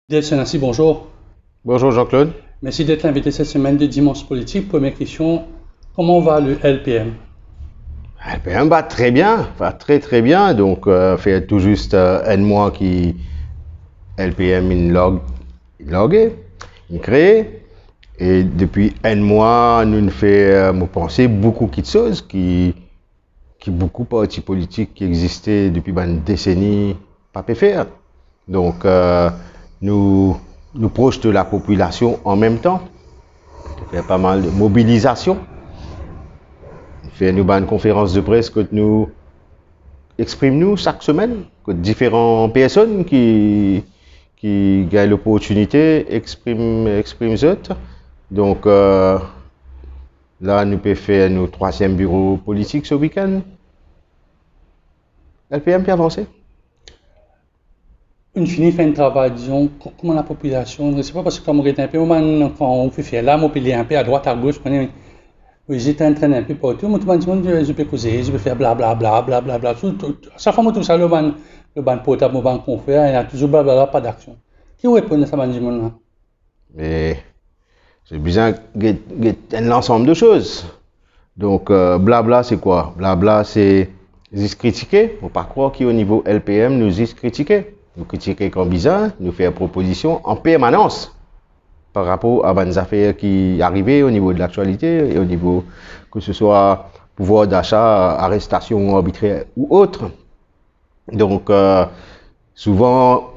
Delson Nassi, bonjour. Bonjour Jean-Claude. Merci d'être invité cette semaine de Dimanche Politique. Première question, comment va le LPM? LPM va très bien, va très très bien. Donc, fait tout juste un mois qui LPM logué, il crée. Et depuis un mois, nous fait me penser beaucoup de choses qui beaucoup de partis politiques qui existaient depuis une décennie pas pu faire. Donc, nous proches de la population en même temps. Il fait pas mal de mobilisation. Il fait une conférence de presse que nous exprimons chaque semaine, que différentes personnes qui gagnent l'opportunité expriment eux. Donc, là, nous pouvons faire notre troisième bureau politique ce week-end. LPM peut avancer. Une fini fait un travail, disons, comment la population, je ne sais pas parce que comme on est un peu, on fait faire là, on peut aller un peu à droite, à gauche, j'étais en train un peu partout, moi, tout le monde, je peux causer, je peux faire blablabla, blablabla, chaque fois, tout ça, le ban portable, le ban confrère, il y a toujours blablabla, pas d'action. Qui répond à ça, ban là? Mais c'est besoin d'un ensemble de choses. Donc, blabla, c'est quoi? Blabla, c'est critiquer. Il ne faut pas croire qu'au niveau LPM, nous critiquer. Nous critiquer comme bizarre, nous faire des propositions en permanence par rapport à des affaires qui arrivaient au niveau de l'actualité et au niveau que ce soit pouvoir d'achat, arrestation arbitraire ou autre. Donc, souvent,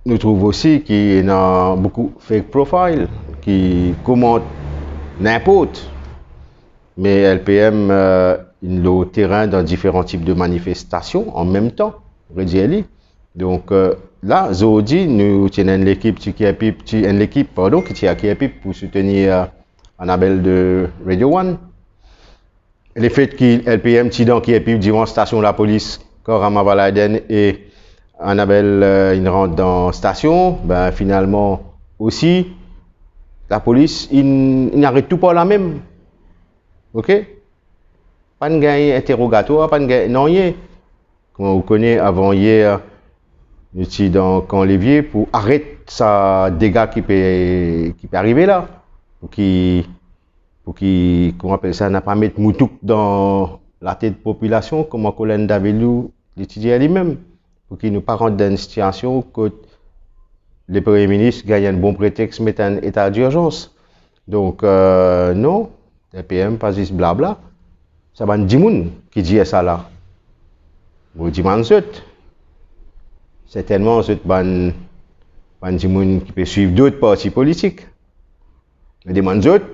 nous trouvons aussi qu'il y a beaucoup de fake profile qui commentent n'importe. Mais LPM, il a au terrain dans différents types de manifestations en même temps. Donc là, aujourd'hui, nous tenons l'équipe qui est pour soutenir Annabelle de Radio One. Le fait que LPM qui est devant la station de la police, quand Ramavaladen et Annabelle il rentre dans la station, ben finalement aussi, la police, il n'arrête tout pas la même. Ok? Pas de gain interrogatoire, pas de gain. Non, comme vous connaissez, avant hier, nous étions dans Camp Lévier pour arrêter ça dégâts qui peut arriver là. Pour qui, comment on appelle ça, n'a pas mettre moutouk dans la tête de la population, comme Colin Davelou l'étudiait lui-même. Pour qu'il ne pas rendre dans une situation que le Premier ministre gagne un bon prétexte mettre un état d'urgence. Donc, non, le PM pas juste blabla. Ça va dire moun qui dit ça là. Vous dites certainement c'est ban moun qui peut suivre d'autres partis politiques. Mais demande autres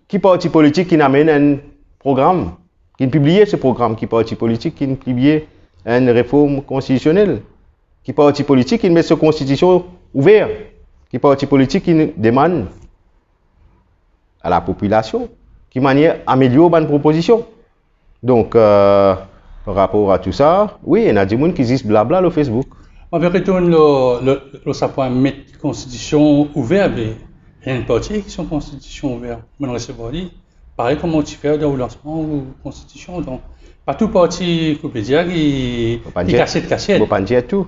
qui parti politique qui n'amène un programme, qui publie ce programme, qui parti politique qui publie une réforme constitutionnelle, qui parti politique qui met cette constitution ouverte, qui parti politique qui demande à la population qui manière améliorer une proposition. Donc, par rapport à tout ça, oui, il y a des gens qui disent blabla sur Facebook. On va retourner le sapin mettre la constitution ouverte, il y a une partie qui sont constitution ouverte. On ne recevoir dit, pareil comme on fait de lancement ou constitution. Donc, pas tout parti qu'on peut dire qui cassette. Il ne faut pas dire tout.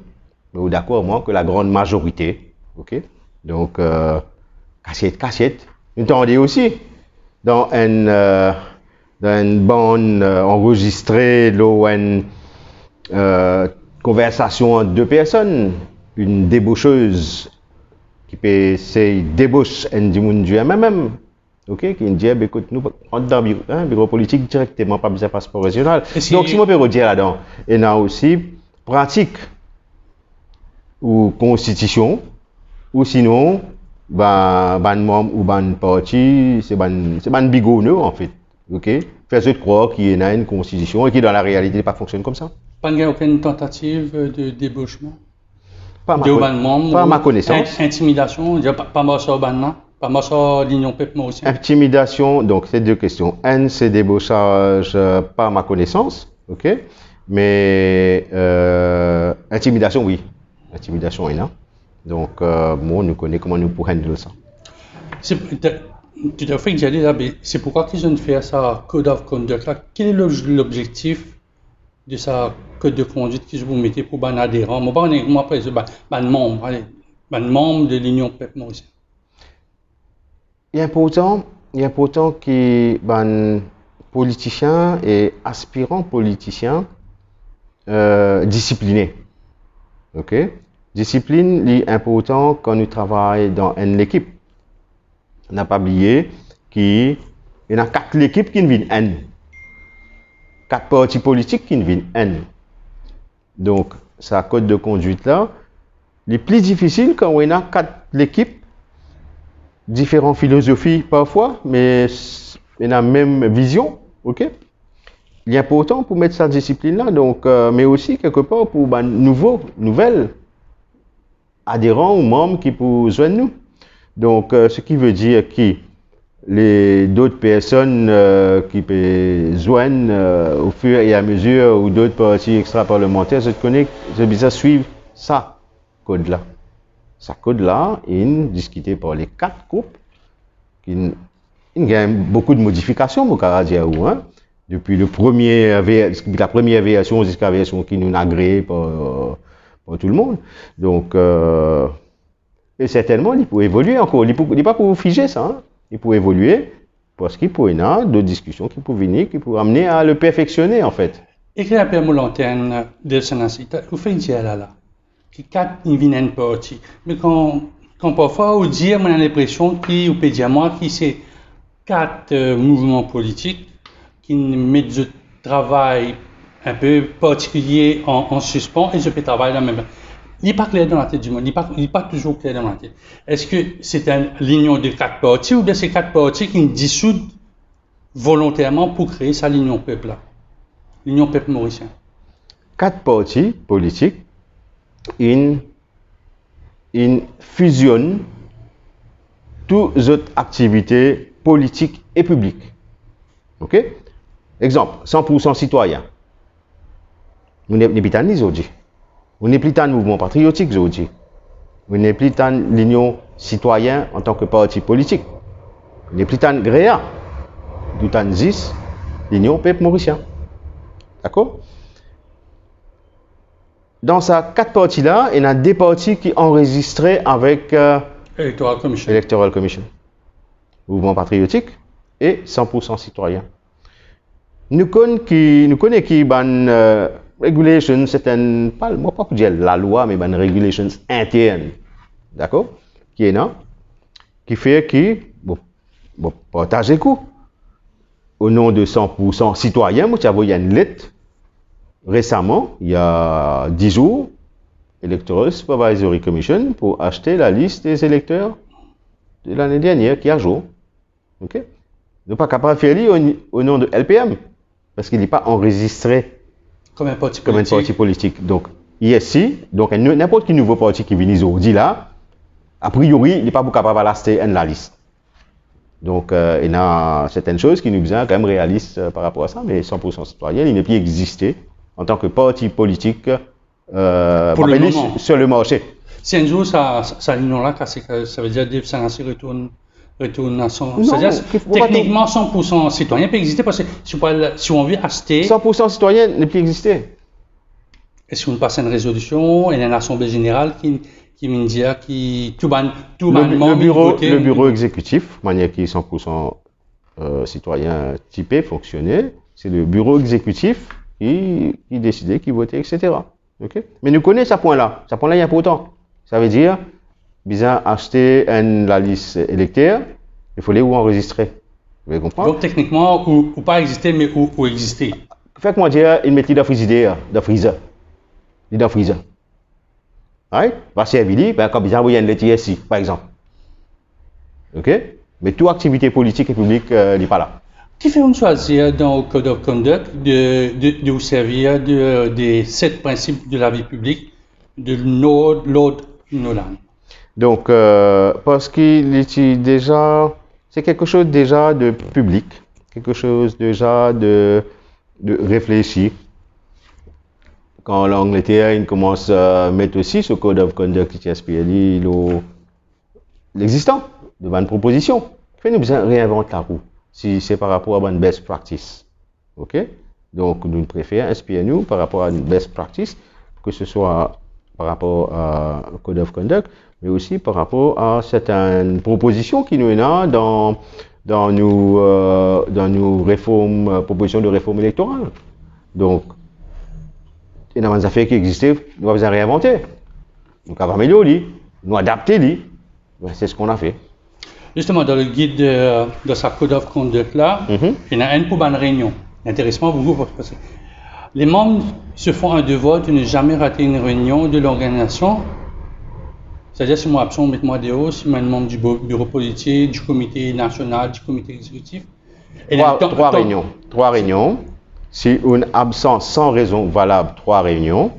Mais d'accord, moi, que la grande majorité, ok? Donc, cassette. Nous entendons aussi dans une bande enregistrée, une conversation entre deux personnes, une débaucheuse qui peut essayer débauche du MMM, ok, qui dit écoute, nous rentrons dans le bureau politique directement, pas besoin de passeport régional. Donc, si on peut redire là-dedans, il y a aussi pratique ou constitution, ou sinon, ban membre ou ban parti, c'est ban bigonneux en fait. Ok? Faire croire qu'il y a une constitution et qui dans la réalité ne fonctionne pas comme ça. Pas aucune tentative de débauchement? Pas ma connaissance. Intimidation, pas moi sur Banna, pas moi sur l'Union Peuple aussi. Intimidation, donc c'est deux questions. Un, c'est débauchage, pas ma connaissance, ok? Mais intimidation, oui. Intimidation, oui, non? Donc, moi, nous connaissons comment nous pourrons handler ça. Tout à fait que j'allais là, mais c'est pourquoi qu'ils ont fait ça, Code of Conduct là. Quel est l'objectif de ça code de conduite qu'ils vous mettez pour ban adhérent? Moi, pas moi, pas ban membre, allez, membre de l'Union peuple mauricien. Il est important que les politiciens et aspirants politiciens disciplinés. OK? Discipline est important quand nous travaillons dans une équipe. On n'a pas oublié qu'il y a 4 équipes qui viennent N. 4 partis politiques qui viennent N. Donc, ça code de conduite là. Les plus difficiles quand on a 4 équipes, différentes philosophies parfois, mais on a la même vision. OK? Il est important pour mettre cette discipline-là, donc, mais aussi quelque part pour nouvelles adhérents ou membres qui peuvent joindre nous. Donc, ce qui veut dire que d'autres personnes qui peuvent joindre au fur et à mesure ou d'autres partis extra-parlementaires, je besoin suivre ça code-là. Ce code-là est discuté par les 4 groupes. Il y a beaucoup de modifications, mon dire, hein? Depuis la première version jusqu'à la version qui nous a agréée pour tout le monde. Donc, et certainement, il peut évoluer encore. Il n'est pas pour figer ça. Hein? Il peut évoluer parce qu'il peut y avoir d'autres discussions qui peuvent venir, qui peuvent amener à le perfectionner, en fait. Et que la permis lanterne de Sanassi, vous faites dire là. Qui 4 ils viennent parti. Mais quand parfois, on dit, on a l'impression qu'il peut dire moi qui c'est 4 mouvements politiques qui mettent du travail un peu particulier en suspens et je peux travailler là même. Il n'est pas clair dans la tête du monde, il n'est pas toujours clair dans la tête. Est-ce que c'est une union de 4 partis ou bien c'est 4 partis qui dissoudent volontairement pour créer sa l'union peuple là, l'union peuple mauricien? 4 partis politiques, ils fusionnent toutes les autres activités politiques et publiques. OK? Exemple, 100% citoyen. Nous n'avons pas de aujourd'hui. Nous n'avons plus de mouvement patriotique aujourd'hui. Nous n'avons plus de l'union citoyen en tant que parti politique. Nous n'avons plus de GREA. Nous avons 10 l'union peuple mauricien. D'accord? Dans ces 4 partis-là, il y a 2 partis qui enregistrés avec Electoral Commission. Mouvement patriotique et 100% citoyen. Nous connaissons qui regulations, c'est pas pour dire la loi, mais regulations internes, d'accord, qui est là, qui fait que, partager coup, au nom de 100% citoyens, moi, il y a une lettre, récemment, il y a 10 jours, Electoral Supervisory Commission, pour acheter la liste des électeurs de l'année dernière, qui est à jour, ok, nous ne sommes pas capables de faire au nom de LPM, parce qu'il n'est pas enregistré comme un parti politique. Donc, ici, donc n'importe quel nouveau parti qui vient aujourd'hui là, a priori, il n'est pas capable d'acheter la liste. Donc, il y a certaines choses qui nous besoin quand même réalistes par rapport à ça, mais 100% citoyen, il n'est plus existé en tant que parti politique pour le moment sur le marché. Si un jour ça là, ça veut dire que ça retourne à son. C'est-à-dire, techniquement, 100% citoyen peut exister parce que si on veut acheter. 100% citoyen ne peut plus exister. Est-ce qu'on passe une résolution, il y a une assemblée générale qui me dit le bureau exécutif, manière qui est 100% citoyen typé, fonctionner, c'est le bureau exécutif qui décidait, qui votait, etc. Okay? Mais nous connaissons ce point-là. Ce point-là est important. Ça veut dire, bien acheter la liste électorale, il faut les enregistrer. Vous comprenez? Donc techniquement, ou pas exister, mais ou exister. Faites-moi dire, il met dans frigidaire, dans freezer. Dans freezer. Right? Va servir, comme il y a une laitier par exemple. OK? Mais toute activité politique et publique n'est pas là. Qui fait une choisir dans le Code of Conduct de vous servir des 7 principes de la vie publique de l'ordre Nolan? Donc, parce qu'il est déjà, c'est quelque chose déjà de public, quelque chose déjà de réfléchi. Quand l'Angleterre commence à mettre aussi ce Code of Conduct TSPLI, l'existant, devant une proposition, fait nous besoin réinventer la roue, si c'est par rapport à une best practice. OK? Donc, nous préférons inspirer nous par rapport à une best practice, que ce soit par rapport au Code of Conduct, mais aussi par rapport à certaines propositions qui nous ont dans nos réformes, propositions de réforme électorale. Donc, il y a des affaires qui existaient, nous avons réinventé. Nous avons amélioré, nous adapté. C'est ce qu'on a fait. Justement, dans le guide de sa code of conduct là, il y en a un pour une réunion. Intéressant beaucoup parce que les membres se font un devoir de ne jamais rater une réunion de l'organisation. C'est-à-dire, si moi absent, mettez-moi dehors, si moi un membre du bureau politique, du comité national, du comité exécutif. Trois réunions. Si une absence sans raison valable, 3 réunions,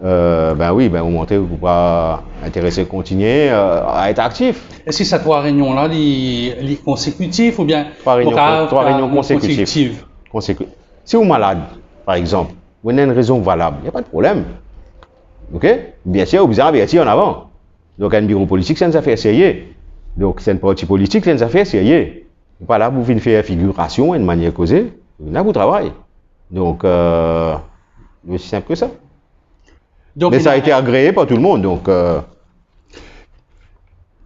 vous montrez que vous pas intéressé à continuer à être actif. Est-ce que ces 3 réunions-là, les consécutives ou bien 3 réunions consécutives. Si vous êtes malade, par exemple, vous avez une raison valable, il n'y a pas de problème. Ok? Bien sûr, vous avez averti en avant. Donc, un bureau politique, c'est une affaire sérieuse. Donc, c'est un parti politique, c'est une affaire sérieuse. Vous pas là pour venir faire figuration, une manière causée. Là, vous travaillez. Donc, c'est aussi simple que ça. Donc, mais ça a été agréé par tout le monde. Donc,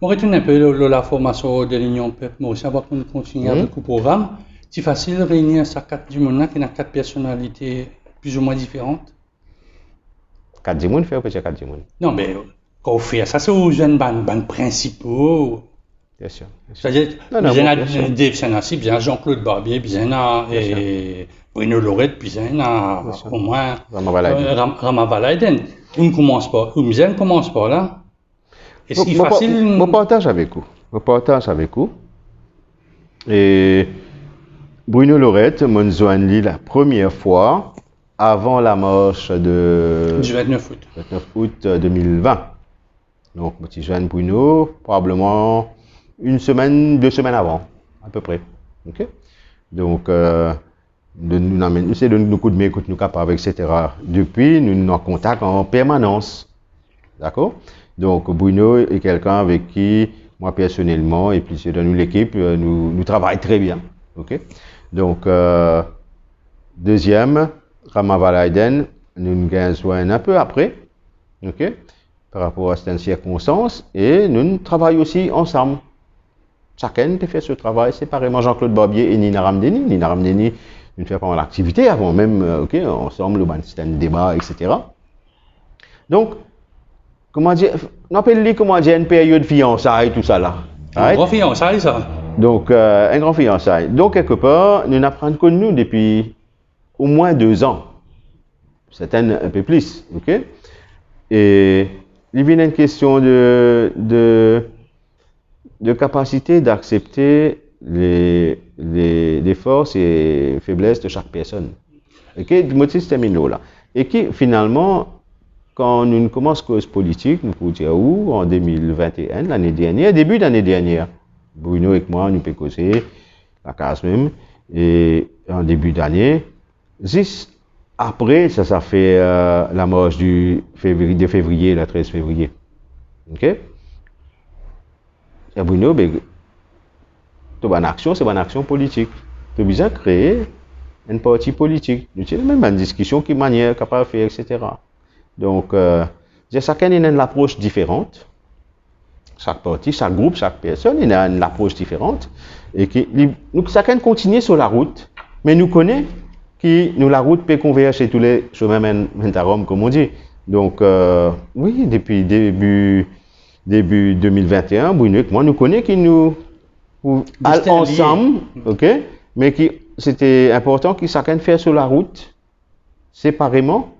on retourne un peu la formation de l'Union Peuple, mais aussi avant qu'on continue avec le programme. C'est facile de réunir ça 4 du monde qui a 4 personnalités plus ou moins différentes. 4 du monde fait ou peut-être 4 du monde? Non, mais quand on fait ça, c'est aux jeunes bandes principaux. Bien sûr. C'est-à-dire, il y a Dave Senassi, il y a Jean-Claude Barbier, il y a Bruno Lorette, puis il y a au moins Ramavalaiden. On ne commence pas. On ne commence pas là. Est-ce qu'il est facile? Je partage avec vous. Et Bruno Lorette m'a joint la première fois avant la marche du 29 août 2020. Donc, je joins Bruno probablement 1 semaine, 2 semaines avant, à peu près. Ok? Donc, nous c'est de nous coups de main, écoute nous capables, etc. Depuis, nous sommes en contact en permanence. D'accord? Donc, Bruno est quelqu'un avec qui, moi personnellement, et puis c'est dans l'équipe, nous travaillons très bien. Ok? Donc, deuxième, Ramavalaiden, nous nous gagnons un peu après. Ok? Par rapport à cette circonstance, et nous travaillons aussi ensemble. Chacun a fait ce travail séparément. Jean-Claude Barbier et Nina Ramdeni. Nina Ramdeni, nous faisons pas mal d'activités avant même, ensemble, c'était un débat, etc. Donc, comment dire, une période de fiançailles, tout ça là. Un grand fiançailles, ça. Donc, un grand fiançailles. Donc, quelque part, nous n'apprenons que nous depuis au moins 2 ans. Certaines un peu plus, ok? Et il vient une question de capacité d'accepter les forces et faiblesses de chaque personne. Ok, du motif terminaux là. Et qui finalement, quand nous commençons cause politique, nous pouvons dire où en 2021, l'année dernière, début d'année dernière, Bruno et moi, nous pouvons causer la case même, et en début d'année, juste après, ça fait la marche de février, le 13 février. Ok? Et Bruno, c'est une action politique. Tu as besoin de créer un parti politique. Nous avons même une discussion qui manière capable de faire, etc. Donc, chacun a une approche différente. Chaque parti, chaque groupe, chaque personne, il a une approche différente. Et chacun continue sur la route, mais nous connaissons la route peut converger tous les chemins Rome, comme on dit. Donc, oui, depuis début 2021, Bruno et moi, nous connaissons qui nous allons ensemble, ok, mais c'était important que chacun fasse sur la route séparément,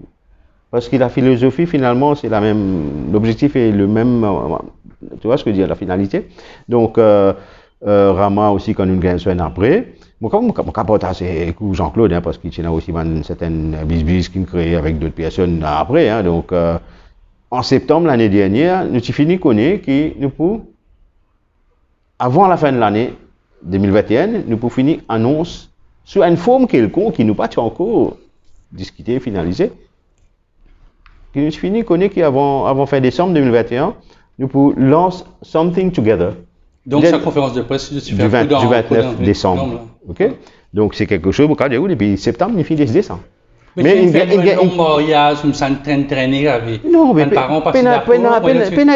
parce que la philosophie, finalement, c'est la même, l'objectif est le même, tu vois ce que je veux dire, la finalité. Donc, Rama aussi, quand nous gagnons après, moi, comme je partage avec Jean-Claude, hein, parce qu'il y a aussi une certaine business qui crée avec d'autres personnes après. Hein, donc, en septembre l'année dernière, nous avons fini connaître que nous pouvons, avant la fin de l'année 2021, nous pouvons finir annonce sur une forme quelconque qui nous pas encore discuté, finalisé. Nous avons fini connaître qu'avant fin décembre 2021, nous pouvons lancer something together. Donc, sa conférence de presse du 29 décembre. Ok? Donc, c'est quelque chose, depuis septembre, il finit décembre. Mais il fait un long mariage, comme ça, traîner avec. Non, mais les parents pas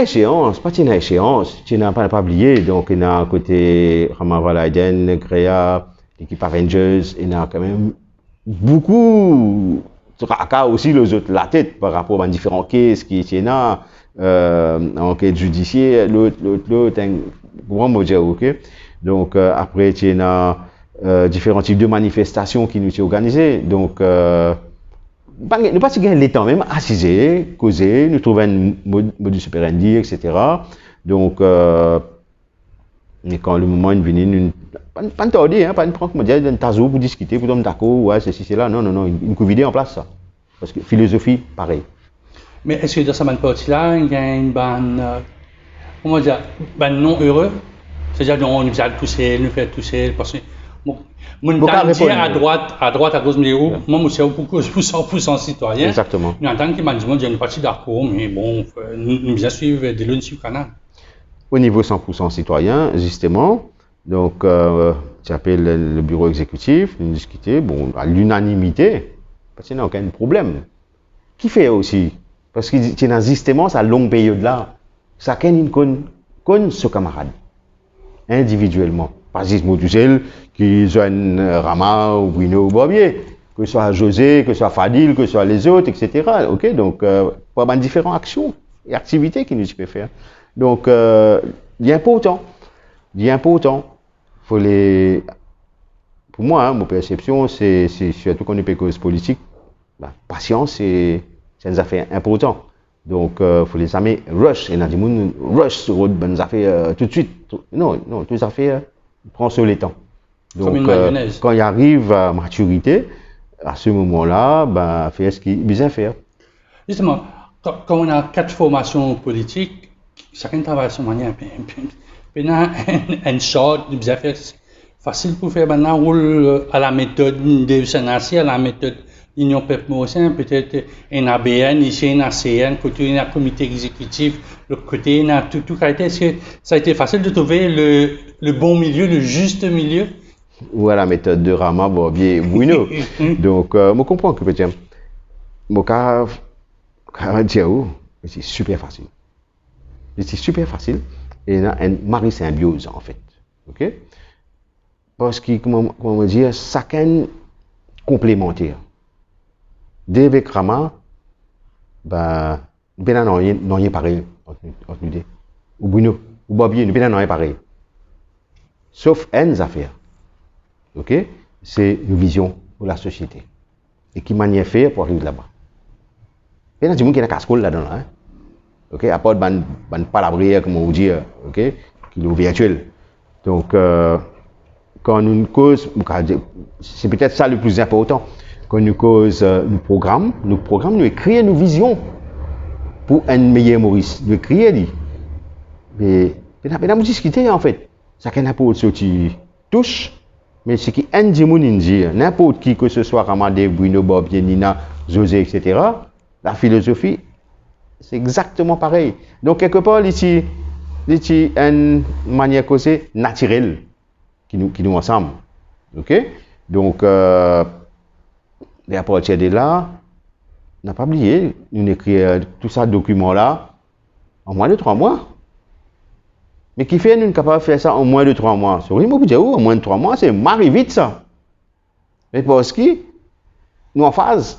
échéance, pas une échéance. Tu n'as pas oublié. Donc, il y a un côté Rama Laiden, Grea, l'équipe Avengers, il y a quand même beaucoup. Aussi les autres la tête par rapport à différents cases qui étaient là, enquête judiciaire, l'autre, comment me dire, ok? Donc, après, tu as différents types de manifestations qui nous sont organisées. Donc, nous pas si gagner le temps même, assiser, causer, nous trouver un modus operandi, etc. Donc, mais quand le moment est venu, pas de tarder, hein, pas de prendre, dire, un tazou pour discuter, pour tomber d'accord, ouais, ceci, c'est là. Non, non, non, une covidée en place, ça. Parce que philosophie, pareil. Mais est-ce que dans cette partie-là, il y a une bonne, comment dire, non heureux? C'est-à-dire, on nous a touché, nous fait toucher, parce que, mon dire à droite, à gauche, mais où, moi, je suis beaucoup 100% citoyen. Exactement. Nous entendons qu'il m'a dit, il y a une partie d'accord, mais bon, nous bien suivre des lunes sur le canal. Au niveau 100% citoyen, justement, donc, tu appelles le bureau exécutif, nous discuter, bon, à l'unanimité, parce qu'il n'y a aucun problème. Qui fait aussi? Parce que tu as justement cette longue période-là, chacun connaît ce camarade, individuellement. Pas juste moi tout seul, qui joigne Rama ou Bruno ou Bobier, que ce soit José, que ce soit Fadil, que ce soit les autres, etc. Ok, donc, pour avoir différentes actions et activités qui nous peuvent faire. Donc, il est important. Faut les. Pour moi, hein, ma perception, c'est surtout qu'on est pas cause politique. Ben, patience, c'est une affaire importante. Donc, faut les amis rush. Et là, du monde rush sur autre bonnes affaires tout de suite. Non, toutes les affaires, prend sur les temps. Donc, comme une mayonnaise. Quand il arrive à maturité, à ce moment-là, ben, faire ce qu'il est bien faire. Justement, quand on a 4 formations politiques, chacun travaille sur manière. Puis, un short, bien faire facile pour faire maintenant rôle à la méthode de Sénat, à la méthode l'Union Peuple Mauricien, peut-être un ABN, ici un ACN, côté un comité exécutif, l'autre côté un tout qualité. Est-ce que ça a été facile de trouver le bon milieu, le juste milieu? Ou à la méthode de Rama, Bobier, Bruno. Donc, je comprends que peut-être, c'est super facile. C'est super facile. Et il y a une marie-symbiose, en fait. OK? Parce que, comment dire, chacun complémentaire. Dès avec Rama, ben, nous n'avons rien pareil entre nous. Ou Bruno, ou Bobier, nous n'avons rien pareil. Sauf une affaire. OK? C'est une vision pour la société. Et qui manière faire pour arriver là-bas. Il y a des gens qui ont une casse-colle là-dedans. Hein? OK? À part de palabrière, comme on dit, OK? Qui est virtuel. Donc, quand nous cause, c'est peut-être ça le plus important. Quand nous cause nous programme, nous écrivons nos visions pour un meilleur Maurice. Nous écrivons. Mais nous avons discuté en fait. Chacun n'a pas autre chose qui touche. Mais ce qui est dit, n'importe qui, que ce soit Ramadé, Bruno, Bob, Nina, José, etc., la philosophie, c'est exactement pareil. Donc, quelque part, il y a une manière causée naturelle qui nous ensemble. OK? Donc, et à partir de là, on n'a pas oublié, nous écrit tout ça document-là en moins de 3 mois. Mais qui fait nous capable de faire ça en moins de 3 mois? Sorry, moi, vous dire, en moins de 3 mois, c'est marre vite ça. Mais parce que nous en phase.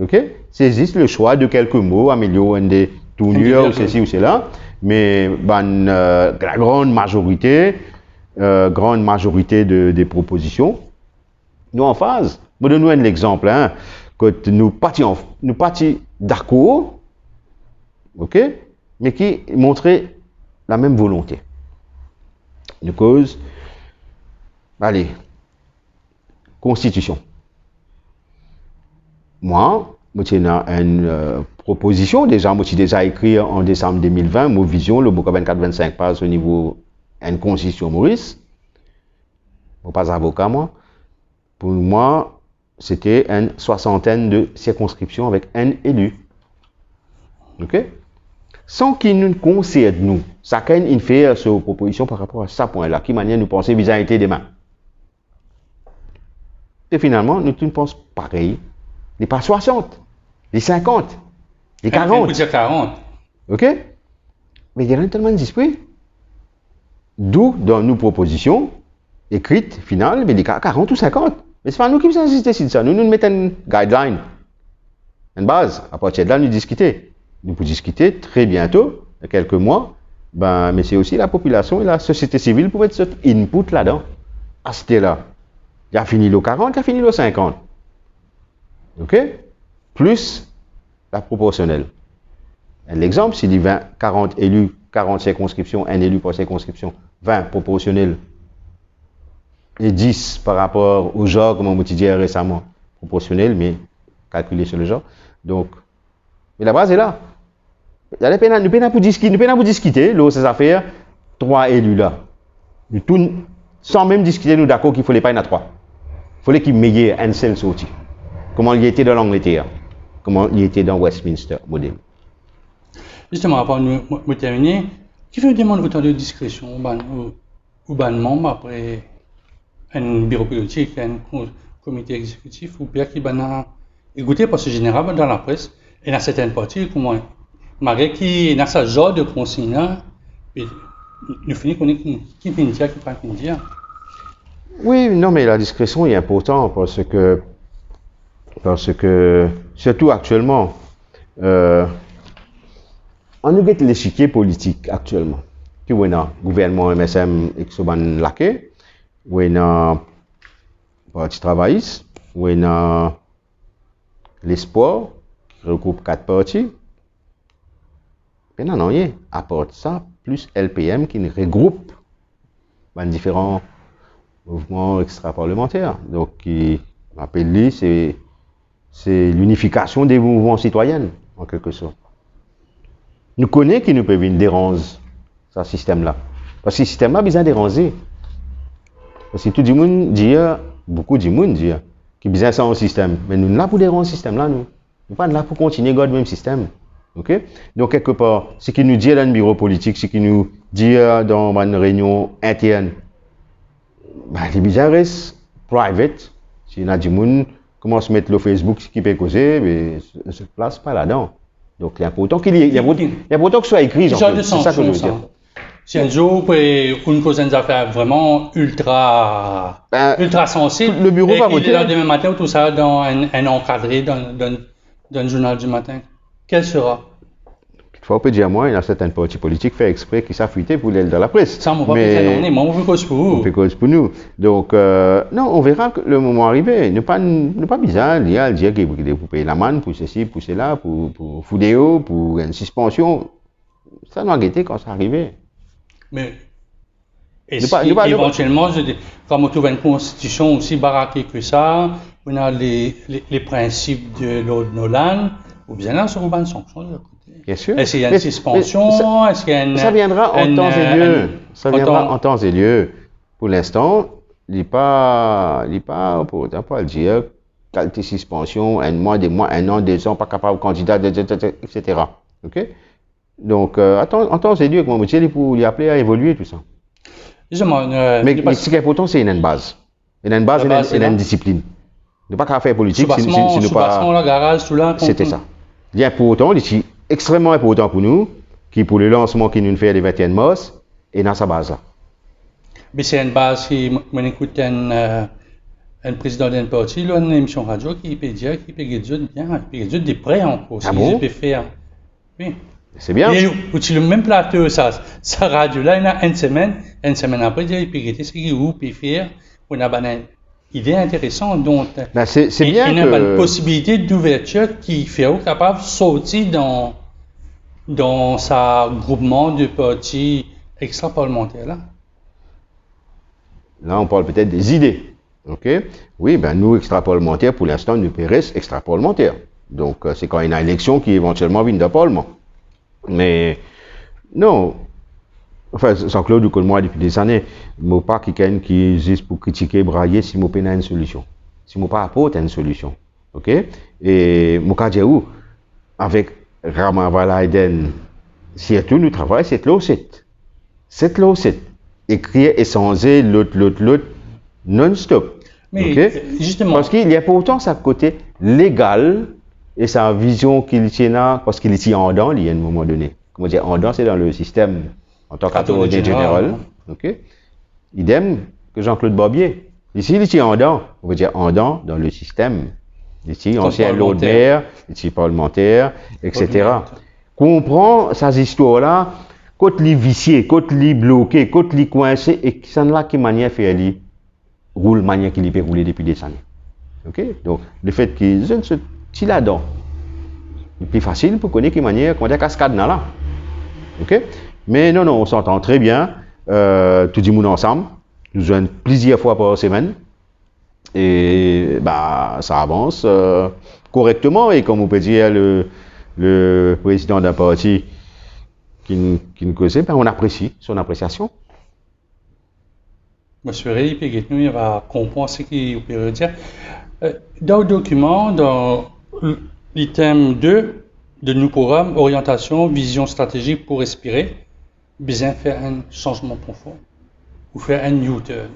OK? C'est juste le choix de quelques mots, améliorer des tournures, ou ceci ou cela. Mais la grande majorité des propositions, nous en phase. Je donne un exemple. Hein, que nous partions d'accord, OK? Mais qui montrait la même volonté. Une cause, allez, constitution. Moi, j'ai une proposition, j'ai déjà écrit en décembre 2020, ma vision, le bouquin 24-25 pages au niveau d'une constitution Maurice. Je ne suis pas avocat, moi. Pour moi, c'était une 60aine de circonscriptions avec un élu. OK? Sans qu'il nous concède, nous, chacun il fait sa proposition par rapport à ce point-là, qui manière nous penser vis-à-vis demain. Et finalement, nous tous pensons pareil. Les pas 60, les 50, les 40. On peut dire 40. OK? Mais il y a tellement d'esprit. D'où, dans nos propositions écrites, finales, mais des 40 ou 50. Mais c'est pas nous qui nous insistons sur ça. Nous mettons une guideline, une base. À partir de là, nous discuter. Nous pouvons discuter très bientôt, dans quelques mois. Mais c'est aussi la population et la société civile pour mettre cet input là-dedans. À ce là. Il a fini le 40, il a fini le 50. OK? Plus la proportionnelle. L'exemple, s'il dit 20, 40 élus, 40 circonscriptions, un élu par circonscription, 20 proportionnels, et 10 par rapport au genre, comme on m'a dit récemment, proportionnel, mais calculé sur le genre. Donc, mais la base est là. Nous peine pour discuter, là, ces affaires, 3 élus là. Nous tout, sans même discuter, nous d'accord qu'il ne fallait pas y en a 3. Il fallait qu'il y ait un seul sorti. Comment il était dans l'Angleterre, comment il était dans Westminster, modèle. Justement, avant de terminer, qui veut demander autant de discrétion au membre après un bureau politique, un comité exécutif, ou bien qui va écouter parce que généralement dans la presse, et dans certaines parties, comment malgré qu'il y a ce genre de consigne, nous finissons qui peut dire, qui peut dire. Oui, non, mais la discrétion est importante parce que surtout actuellement, on a l'échiquier politique actuellement. Qui est le gouvernement MSM et Xoban Laké, où est le Parti travailliste, où est l'espoir, qui regroupe 4 partis. Et non, rien. À part ça, plus LPM qui regroupe différents mouvements extra-parlementaires. Donc, qui appelle c'est l'unification des mouvements citoyens, en quelque sorte. Nous connaissons qui nous peuvent déranger ce système-là. Parce que ce système-là a besoin de déranger. Parce que tout le monde dit, beaucoup de monde dit, qu'il a besoin de ça un système. Mais nous sommes là pour déranger ce système-là, nous. Nous ne sommes pas là pour continuer à garder le même système. Okay? Donc, quelque part, ce qui nous dit dans le bureau politique, ce qui nous dit dans une réunion interne, les besoins restent private. Si il y a du monde commence à mettre le Facebook, ce qui peut causer, mais ne se place pas là-dedans. Donc, il est important qu'il y ait, important que ce soit écrit. C'est ça que je veux dire. Si un jour, une cause des affaires vraiment ultra sensible, le bureau va voter. Demain matin, tout ça dans un encadré dans un journal du matin, quel sera? On peut dire, moi, il y a certains partis politiques fait exprès qui s'affûtent pour l'aile dans la presse. Ça, on va pas faire mais on fait cause pour vous. On fait cause pour nous. Donc, non, on verra que le moment arrivé. Ne pas bizarre, il y a dire qu'il faut payer la manne pour ceci, pour cela, pour Foudéo, pour une suspension. Ça doit guetter quand ça arrive. Mais, éventuellement, comme on trouve une constitution aussi baraquée que ça, on a les principes de l'ordre Nolan, ou bien là, sur une sanction. Bien sûr. Est-ce qu'il y a une suspension? Est-ce qu'il y a une... Ça viendra en temps et lieu. Ça viendra en temps et lieu. Pour l'instant, il n'est pas pour le dire, qualité suspension, un mois, 1 an, 2 ans, pas capable de candidat, etc. OK? Donc, en temps et lieu, comme on dit, il faut appeler à évoluer tout ça. Mais ce qui est important, c'est une base. Une base et une discipline. Ne pas faire politique, sinon pas... la garage, tout là. C'était ça. Il est important, il est extrêmement important pour nous, qui pour le lancement qui nous fait le 21 mars, et dans sa base là. Mais c'est une base qui, on écoute un président d'un parti, une émission radio qui peut dire qu'il peut dire des prêts encore, ah bon? Il peut faire. Oui. C'est bien. Et sur le même plateau, ça radio là, il y a une semaine après, il peut dire ce qu'il peut faire, on a une idée intéressante, donc c'est bien il y a une possibilité d'ouverture qui fait capable de sortir dans sa groupement de partis extra-parlementaires là. Là, on parle peut-être des idées. OK? Oui, nous, extra-parlementaires, pour l'instant, nous restons extra-parlementaires. Donc, c'est quand il y a une élection qui éventuellement vient d'un parlement. Mais, non. Enfin, sans Claude ou moi depuis des années, je ne pas quelqu'un qui existe pour critiquer, brailler si je n'ai une solution. Si je n'ai pas apporté une solution. OK? Et, je dis où? Avec Rama Valaiden, surtout, nous travaillons cette lawsuit. Cette lawsuit. Écrire, échanger, l'autre, non-stop. Mais Ok? justement, Parce qu'il y a pourtant sa côté légal et sa vision qu'il tient là, parce qu'il est en dedans, il y a un moment donné. Comment dire, en dedans, c'est dans le système en tant qu'attorney général. Ok? Idem que Jean-Claude Barbier. Ici, il est en dedans, on veut dire en dedans dans le système. Ici, ancien Lord Mayor, ici parlementaire, etc. Comprend ces histoires-là, quand les viciés, quand les bloqués, quand les coincés, et qui sont là qui manière fait aller roule manière qu'il peut rouler depuis des années. Ok? Donc, le fait qu'ils ont ce petit là-dedans, c'est plus facile pour connaître qui manière, comment dire, cascade là. Ok? Mais non, on s'entend très bien, tout le monde ensemble, nous jouons plusieurs fois par semaine, et bah, ça avance correctement, et comme on peut dire, le président d'un parti qui nous connaît, ben, on apprécie son appréciation. Monsieur Ray, puis nous, il va comprendre ce qu'il peut dire. Dans le document, dans l'item 2 de nos programmes, orientation, vision stratégique pour respirer, besoin de faire un changement profond ou faire un U-turn.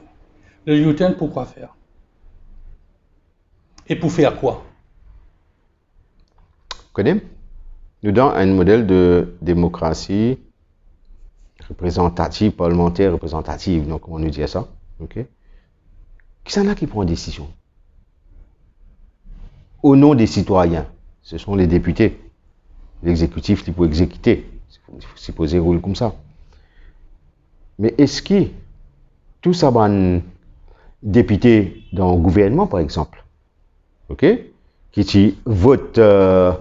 Le U-turn, pourquoi faire? Et pour faire quoi? Connais? Nous donnons un modèle de démocratie représentative, parlementaire représentative, donc comment nous dire ça? Ok? Qui s'en a qui prend des décisions? Au nom des citoyens, ce sont les députés, l'exécutif qui peut exécuter, il faut supposer rôle comme ça. Mais est-ce que tout ça va député dans le gouvernement, par exemple, ok, qui vote la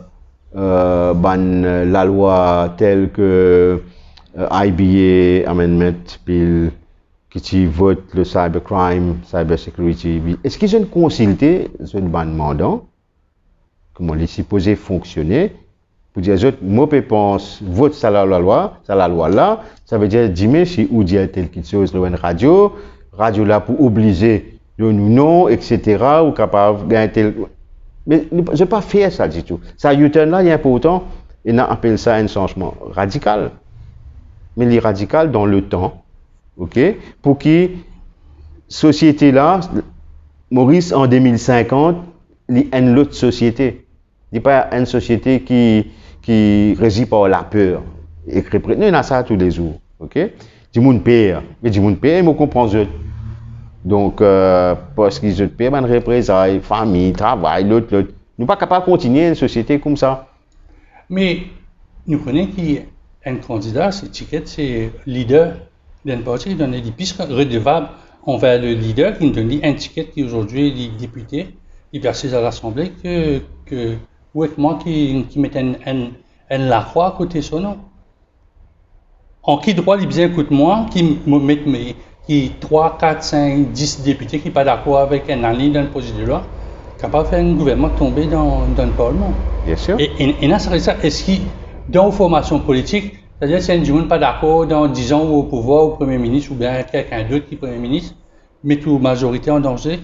loi telle que IBA Amendment Bill, qui vote le cybercrime, cybersecurity bill, est-ce qu'ils ont consulté ce demandant, comment il est supposé fonctionner, pour dire, moi, je pense, vote ça la loi là, ça veut dire, dis-moi si ou dire telle chose, une radio là pour obliger nous non, etc., ou capable de gagner tel. Mais je n'ai pas fait ça du tout. Ça, U-turn là, il est important, et on appelle ça un changement radical. Mais il est radical dans le temps, ok, pour que société là, Maurice en 2050, il y a une autre société. Il n'y a pas une société qui régit par la peur. Nous, on a ça tous les jours, ok. Du monde pire, mais du monde pire, mais on comprend ça. Donc, parce qu'ils ont payé une représailles, famille, travail, l'autre. Nous ne sommes pas capables de continuer une société comme ça. Mais nous connaissons qu'un candidat, c'est leader d'un parti qui donne des pistes redevables envers le leader, qui nous donne un ticket qui aujourd'hui est député, il verse à l'Assemblée, ou avec moi qui met un la croix à côté de son nom. En qui droit, il bien écoute moi, qui me met qui 3, 4, 5, 10 députés qui ne sont pas d'accord avec un ligne dans le projet de loi, capable de faire un gouvernement tomber dans le Parlement. Bien sûr. Et là, ça est-ce qu'il, dans une formation politique, c'est-à-dire si un du monde pas d'accord dans 10 ans au pouvoir, au Premier ministre, ou bien quelqu'un d'autre qui est Premier ministre, met toute majorité en danger?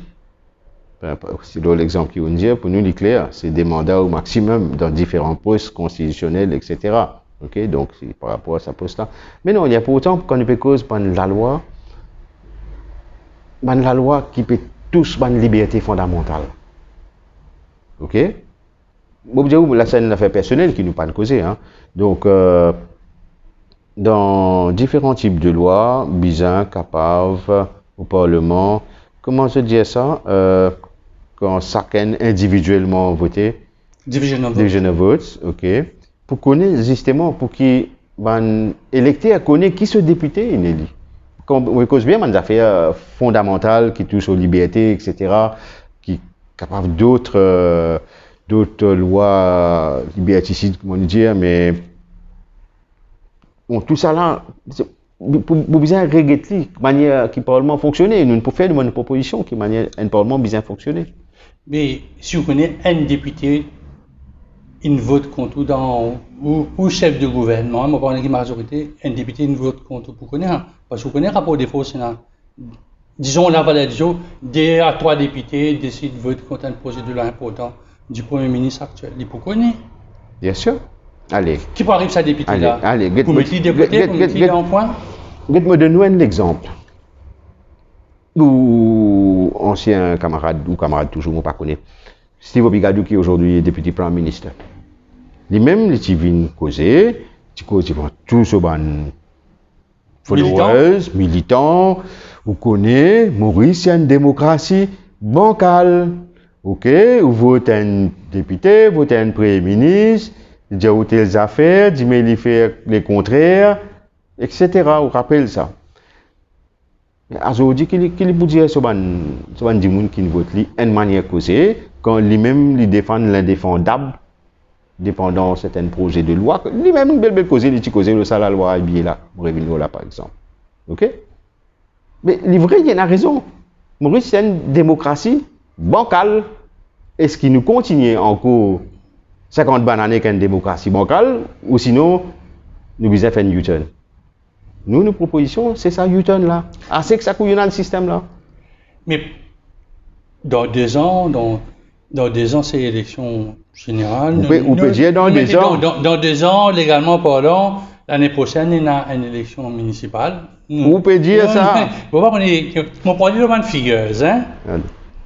C'est l'exemple qu'il veut dire, pour nous, il clair, c'est des mandats au maximum dans différents postes constitutionnels, etc. Ok, donc c'est par rapport à sa poste-là. Mais non, il y a pourtant, quand on peut cause par la loi qui peut tous une liberté fondamentale. Ok? Bon, là, c'est une affaire personnelle qui nous pas causé. Hein. Donc, dans différents types de lois, bizarres, capables, au Parlement, comment se dit ça? Quand chacun individuellement voté. Division of votes, ok. Pour connaître justement, pour qu'il électeur connaît qui ce député il est élu. On cause bien des affaires fondamentales qui touchent aux libertés, etc., qui sont capables d'autres lois liberticides, comment dire, mais bon, tout ça là, pour bien régler de manière qui Parlement fonctionner, nous pouvons faire une proposition qui manière un Parlement bien fonctionner. Mais si vous connaissez un député, il vote contre ou chef de gouvernement, moi, par une majorité, un député, il vote contre pour connaître. Parce que vous connaissez le rapport des forces, disons la validation, 2 à 3 députés décident de voter contre un projet de loi important du Premier ministre actuel. Il faut connaître. Bien sûr. Allez. Qui peut arriver à ce député-là? Allez, vous mettez les députés, vous mettez en point? Je vais te donner un exemple. Où ancien camarade, ou camarade toujours, je ne connais pas, Steve Obigadou, qui aujourd'hui est député Premier ministre. Lui-même, il vient causer, il cause tout ce ban followers, militants, vous connaissez, Maurice, il y a une démocratie bancale. Ok, vous votez un député, vous votez un premier ministre, il dit où les affaires, dit mais il fait les contraires, etc. Vous rappelez ça. Aujourd'hui, qu'il peut dire sur ban dimoun qui vote lui, une manière causée, quand lui-même il défend l'indéfendable, dépendant certains projets de loi, lui-même une belle causée, il dit causer le ça la loi est là, pour revenir là par exemple. Ok? Mais le vrai, il y a raison. Maurice, c'est une démocratie bancale. Est-ce qu'il nous continue encore 50 années avec une démocratie bancale, ou sinon, nous visons faire une U-turn? Nous, nos propositions, c'est ça, U-turn là. Assez que ça couille dans le système là. Mais dans 2 ans, dans 2 ans, c'est l'élection générale. On peut dire dans 2 ans. Dans 2 ans, légalement parlant, l'année prochaine, il y a une élection municipale. On peut dire ça. Vous voyez, on parle de figures, hein?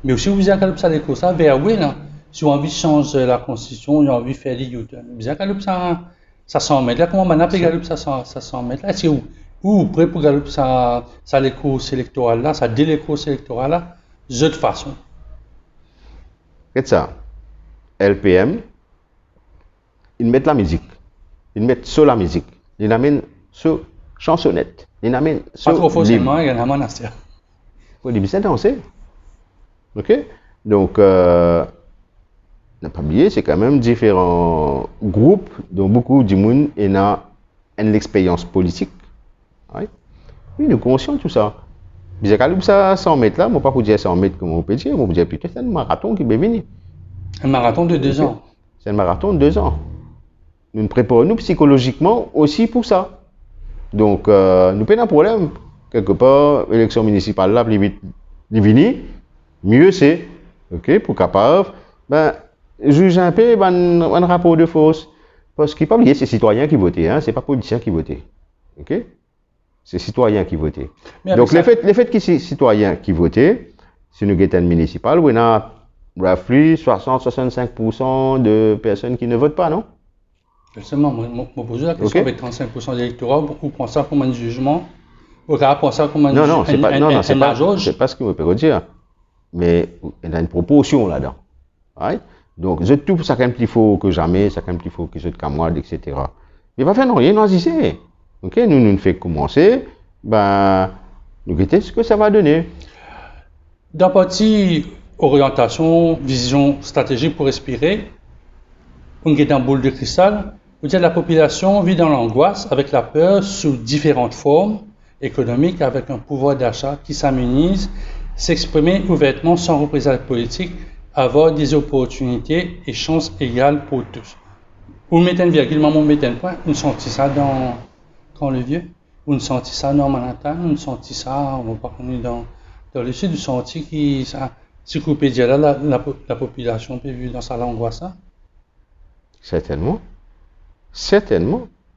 Mais aussi, vous avez ça des ça vers où là? Si on a envie de changer la constitution, on a envie de faire des U-turn. Vous avez ça 100 mètres là, comment on a ça 100 mètres là? C'est où? Ou prêt pour gagner ça les courses électorales là, ça dès les courses électorales là, de toute façon. Qu'est-ce que ça? LPM, ils mettent la musique, ils mettent sur la musique, ils amènent sur chansonnette, ils amènent sur. Pas trop forcément, il y en a un assez. Faut dire bien danser. Ok? Donc, n'a pas oublié, c'est quand même différents groupes dont beaucoup de monde ont une expérience politique. Oui, nous sommes conscients de tout ça. Mais quand ça 100 mètres là, moi pas pour dire 100 mètres comme on peut dire, moi dire putain c'est un marathon qui va venir. Un marathon de 2 ans. C'est un marathon de 2 ans. Nous nous préparons psychologiquement aussi pour ça. Donc nous pas de problème. Quelque part, l'élection municipale là, plus vite, mieux c'est, ok, pour capable, juger un peu un rapport de force. Parce qu'il ne faut pas oublier, c'est citoyens qui votent, hein, c'est pas politiciens qui votent. Ok? C'est citoyens qui votent. Donc, le fait que c'est citoyens qui votent, si nous avons une municipale, on a roughly 60-65% de personnes qui ne votent pas, non? Justement, je pose la question avec 35% d'électorat, beaucoup prennent ça comme un jugement. Aucun prend ça comme un jugement. Non, c'est pas ce que je peux dire. Mais il y a une proportion là-dedans. Right? Donc, je trouve ça quand même plus faux que jamais, ça quand même plus faux que je camarades, etc. Mais il va faire rien, non, c'est. Ok, nous ne fait commencer, nous regardons ce que ça va donner. Dans partie orientation, vision stratégique pour respirer, on est dans boule de cristal, vous dites la population vit dans l'angoisse avec la peur sous différentes formes économiques, avec un pouvoir d'achat qui s'amenuise, s'exprimer ouvertement sans représailles politiques, avoir des opportunités et chances égales pour tous. Vous mettez une virgule, maman mettez un point, on sentit ça dans le vieux, on sentit ça dans Manhattan, on sentit ça, on va pas dans le sud, on sentit qui ça, si vous pouvez dire là, la population peut vivre dans sa angoisse. Certainement.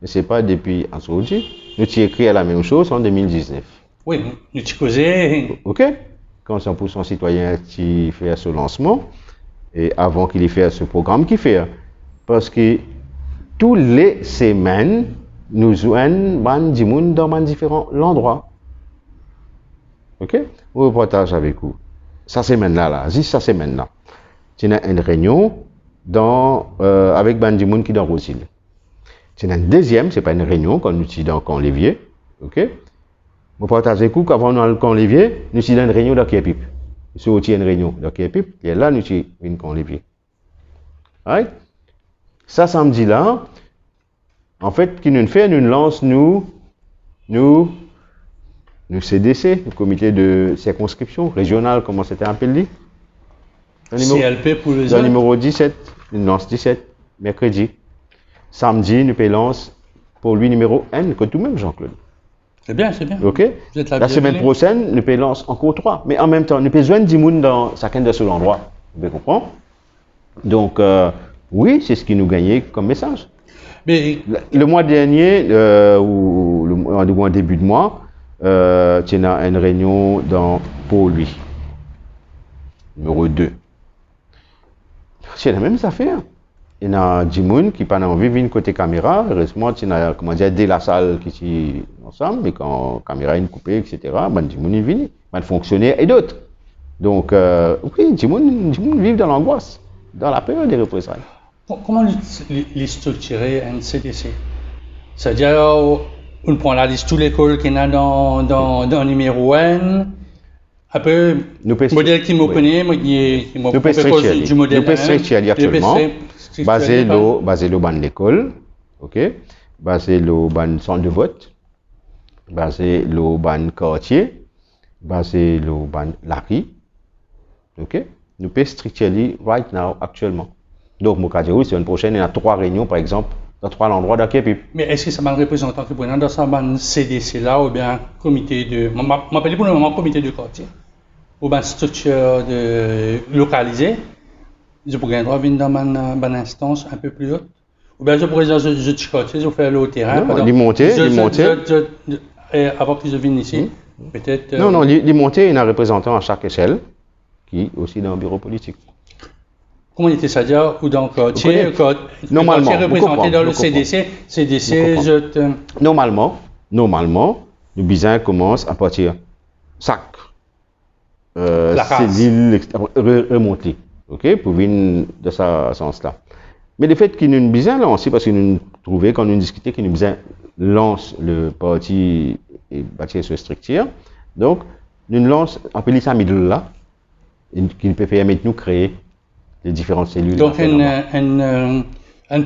Mais c'est pas depuis aujourd'hui. Nous t'y écrit à la même chose en 2019. Oui, nous t'y causé. Ok. Quand 100% citoyen qui fait ce lancement, et avant qu'il ait fait ce programme qu'il fait. Parce que tous les semaines, nous joignons du monde dans différents endroits. Ok? On partage avec vous. Ça semaine-là, juste ça semaine-là. Tu as une réunion avec du monde qui est dans Rosil. Tu as une deuxième, ce n'est pas une réunion quand nous sommes dans Camp-Lévier. Ok? On partage avec vous qu'avant dans le Camp-Lévier, nous sommes dans une réunion dans Kierpip. Nous sommes aussi une réunion dans Kierpip, et là, nous sommes dans Camp-Lévier. Right? Ça, samedi-là, en fait, qui nous fait, nous lance, nous, CDC, le comité de circonscription régionale, comment c'était appelé? CLP pour les autres. Le numéro 17, nous lance 17, mercredi. Samedi, nous lance pour lui numéro N, que tout même Jean-Claude. C'est bien, c'est bien. Ok? La semaine prochaine, nous lance encore 3. Mais en même temps, nous joindre 10 personnes dans chacun de ces endroits. Vous comprenez? Donc, oui, c'est ce qui nous gagnait comme message. Mais le mois dernier, ou début de mois, tu as une réunion pour lui. Numéro 2. C'est la même affaire. Il y a des gens qui n'ont pas envie de venir côté caméra. Heureusement, il y a, comment dire, dès la salle qui sont ensemble, mais quand la caméra est coupée, etc., ben, des gens viennent, ben, fonctionnaires et d'autres. Donc, oui, des gens vivent dans l'angoisse, dans la peur des représailles. Comment les structurer un CDC? C'est-à-dire, on prend la liste de toutes les écoles qu'il y a dans le numéro 1. Après, le modèle qui me connaît, qui m'a proposé du modèle. Nous pouvons actuellement basé sur l'école, ok, basé sur le centre de vote, basé sur le quartier, basé sur la rue, ok. Nous pouvons structurer right now actuellement. Donc, mon cas c'est une prochaine, il y a 3 réunions par exemple dans 3 endroits dans Québec. Mais est-ce que ça va représentant qui prend dans ça CDC là ou bien comité de, m'appelle pour le moment comité de quartier ou bien structure localisée? Je pourrais venir dans une instance un peu plus haute. Ou bien je pourrais dire, je quartier, je fais le terrain. Non, les monter. Avant que je vienne ici, peut-être. Non, les monter, il y a un représentant à chaque échelle qui est aussi dans le bureau politique. Comment était ça dire? Ou dans le quartier, normalement, représenté dans le CDC, Normalement, le business commence à partir sac, cellule remontée, ok, pour venir de ce sens-là. Mais le fait qu'il y ait une business lancée, parce que nous trouvons, quand nous discutons, qu'il y a une business lance le parti et bâtir ce structure, donc nous lance, appelez ça middle là, qui peut permettre de nous créer les différentes cellules. Donc, une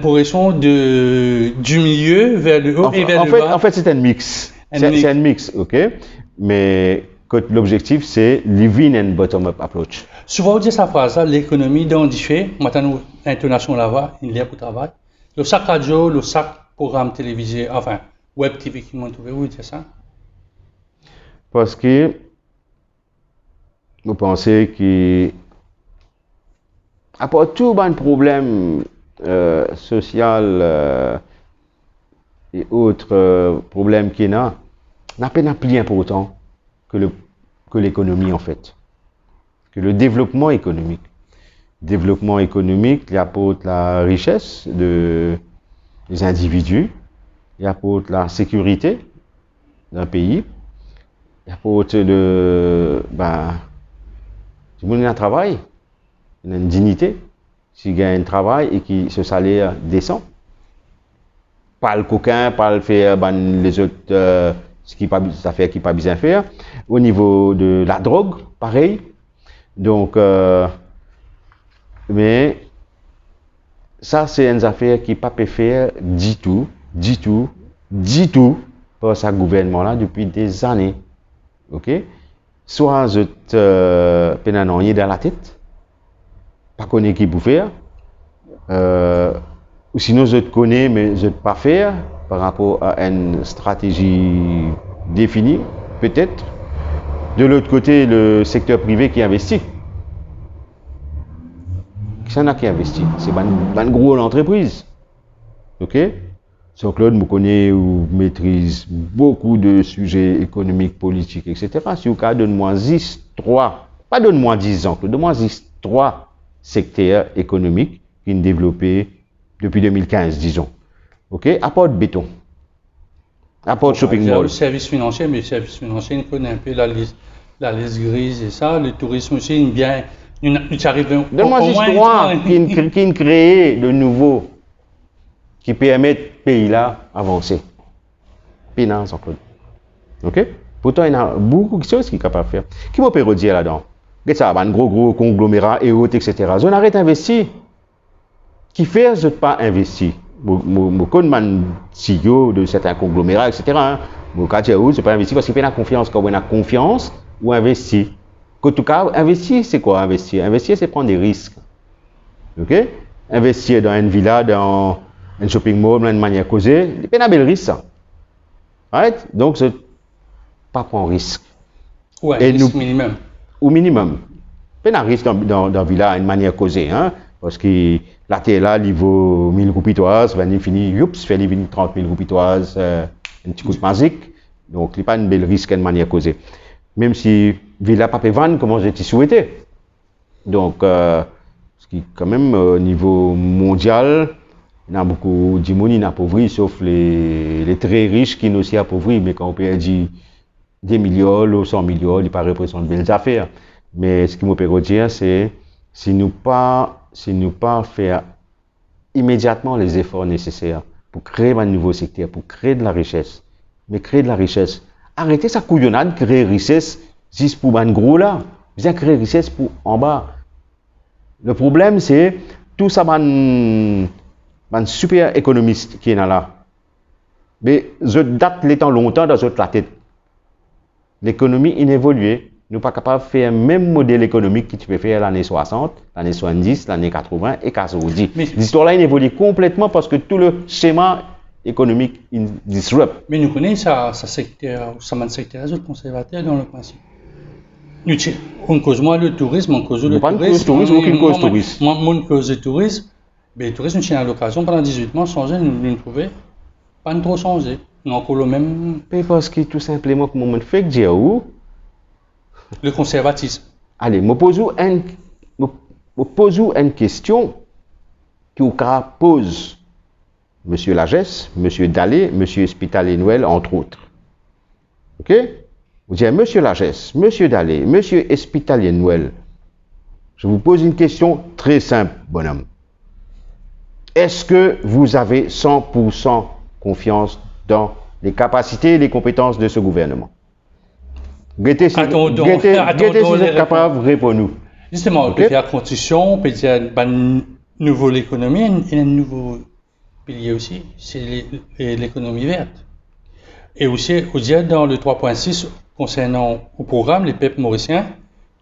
progression du milieu vers le haut et vers le bas. En fait, c'est un mix. C'est un mix, ok? Mais l'objectif, c'est living and bottom-up approach. Souvent, on dit cette phrase-là, l'économie d'identifier, maintenant, l'intonation là-bas, il y a pour travail. Le sac radio, le sac programme télévisé, enfin, web TV qui m'ont trouvé, oui, c'est ça? Parce que vous pensez que à part tout un problème social et autres problèmes qu'il y a, n'a pas plus important que l'économie en fait, que le développement économique. Développement économique, il apporte la richesse des individus, il apporte la sécurité d'un pays, il apporte du monde qui a un travail. Une dignité, s'il gagne un travail et que ce salaire descend. Pas le coquin, pas le faire les autres affaires qui pas bien faire. Au niveau de la drogue, pareil. Donc, mais ça c'est une affaire qui pas peut faire du tout par ce gouvernement-là depuis des années. Ok? Soit je pénanonier dans la tête, pas connaît qui pour faire, ou sinon je te connais mais je ne peux pas faire par rapport à une stratégie définie, peut-être. De l'autre côté, le secteur privé qui investit. Qui en a qui investit? C'est une grosse entreprise. Ok? Jean-Claude me connaît ou maîtrise beaucoup de sujets économiques, politiques, etc. Si vous donne-moi 3, pas donne-moi 10 ans, donne-moi 3 secteur économique qui est développé depuis 2015, disons. Ok? Apport de béton. Apport de shopping mall. Le service financier, mais le service financier, on connaît un peu la liste grise et ça. Le tourisme aussi, donne-moi juste 3 qui créent de nouveau, qui permettent au pays-là avancer. Finance, encore. Ok? Pourtant, il y a beaucoup de choses qui sont capables de faire. Qui m'ont pu dire là-dedans? Ça, un gros conglomérat et autres, etc. On arrête d'investir. Qui fait, je ne pas investir. Je connais un CEO de certains conglomérats, etc. Je ne sais pas investir parce qu'il fait la confiance. Quand on a confiance, ou investir. En tout cas, investir, c'est quoi investir? Investir, c'est prendre des risques. Ok? Investir dans une villa, dans un shopping mall, d'une manière causée, c'est un bel risque, ça. Right? Donc, je ne pas prendre risque. Ouais, risque minimum. Au minimum. Pas un risque dans la villa, d'une manière causée, hein? Parce que la terre là, il vaut 1000 roupitoises, il finit, il fait 30 000 roupitoises, un petit coup de magique. Donc, il n'y a pas un bel risque d'une manière causée. Même si la villa pas peut vendre, comment j'ai souhaité. Donc, ce qui, quand même, au niveau mondial, il y a beaucoup de monde qui appauvri, sauf les très riches qui sont aussi appauvris. Mais quand on peut dire des millions ou 100 millions, il paraît que ce sont de belles affaires. Mais ce qui me peut dire, c'est si nous pas faire immédiatement les efforts nécessaires pour créer un nouveau secteur, pour créer de la richesse. Mais créer de la richesse. Arrêtez sa couillonnade, créer richesse, juste pour un gros là. Bien créer richesse pour en bas. Le problème, c'est tout ça, un super économiste qui est là. Mais je date les temps longtemps dans la tête. L'économie inévoluée. Nous ne sommes pas capables de faire le même modèle économique que tu peux faire l'année 60, l'année 70, l'année 80 et 90. L'histoire-là évolue complètement parce que tout le schéma économique disrupte. Mais nous connaissons ça secteur, ça m'a secteur les autres conservateurs dans le principe. On cause moi le tourisme, on cause le tourisme. Aucune cause tourisme. Moi, cause le tourisme. Mais le tourisme, nous avons l'occasion pendant 18 mois de changer, nous trouvons pas trop changer. Nous avons encore le même. Parce que tout simplement, comme on fait dire où le conservatisme. Allez, me pose une question qui pose M. Lagesse, M. Dalé, M. Espitalier-Noël, entre autres. Ok? Vous dites, M. Lagesse, M. Dalé, M. Espitalier-Noël, je vous pose une question très simple, bonhomme. Est-ce que vous avez 100% confiance dans les capacités et les compétences de ce gouvernement? Guettez si vous êtes capable de répondre. Justement, on peut faire la constitution, on peut dire une nouvelle économie, et un nouveau pilier aussi, c'est l'économie verte. Et aussi, on dit dans le 3.6, concernant au programme, les peuples mauriciens,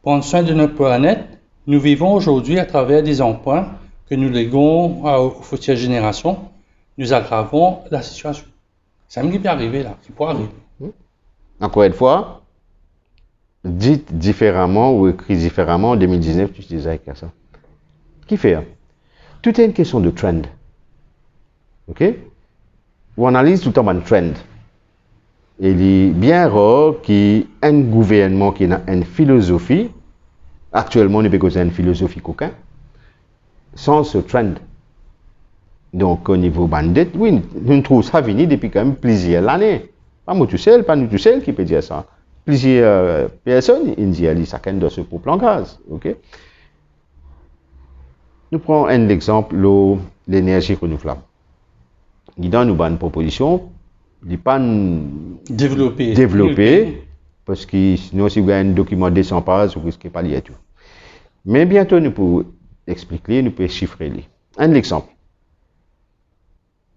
prendre soin de notre planète, nous vivons aujourd'hui à travers des emprunts que nous léguons aux futures générations, nous aggravons la situation. C'est un qui peut arriver là, qui pourrait arriver. Encore une fois, dit différemment ou écrit différemment, en 2019, tu disais avec ça. Qui fait? Tout est une question de trend. Ok? On analyse tout le temps un trend. Et il est bien rare qu'un gouvernement qui a une philosophie, actuellement, on ne peut causer une philosophie qu'aucun, sans ce trend. Donc, au niveau bandit, oui, nous trouvons ça venir depuis quand même plusieurs années. Pas nous tout seul, qui peut dire ça. Plusieurs personnes, ils disent chacun dans ce propre langage. Okay? Nous prenons un exemple, l'énergie renouvelable. Il donne nous une proposition, il n'est pas développé parce que sinon, si vous avez un document de 200 pages, vous risquez pas de lire tout. Mais bientôt, nous pouvons expliquer, nous pouvons chiffrer. Un exemple.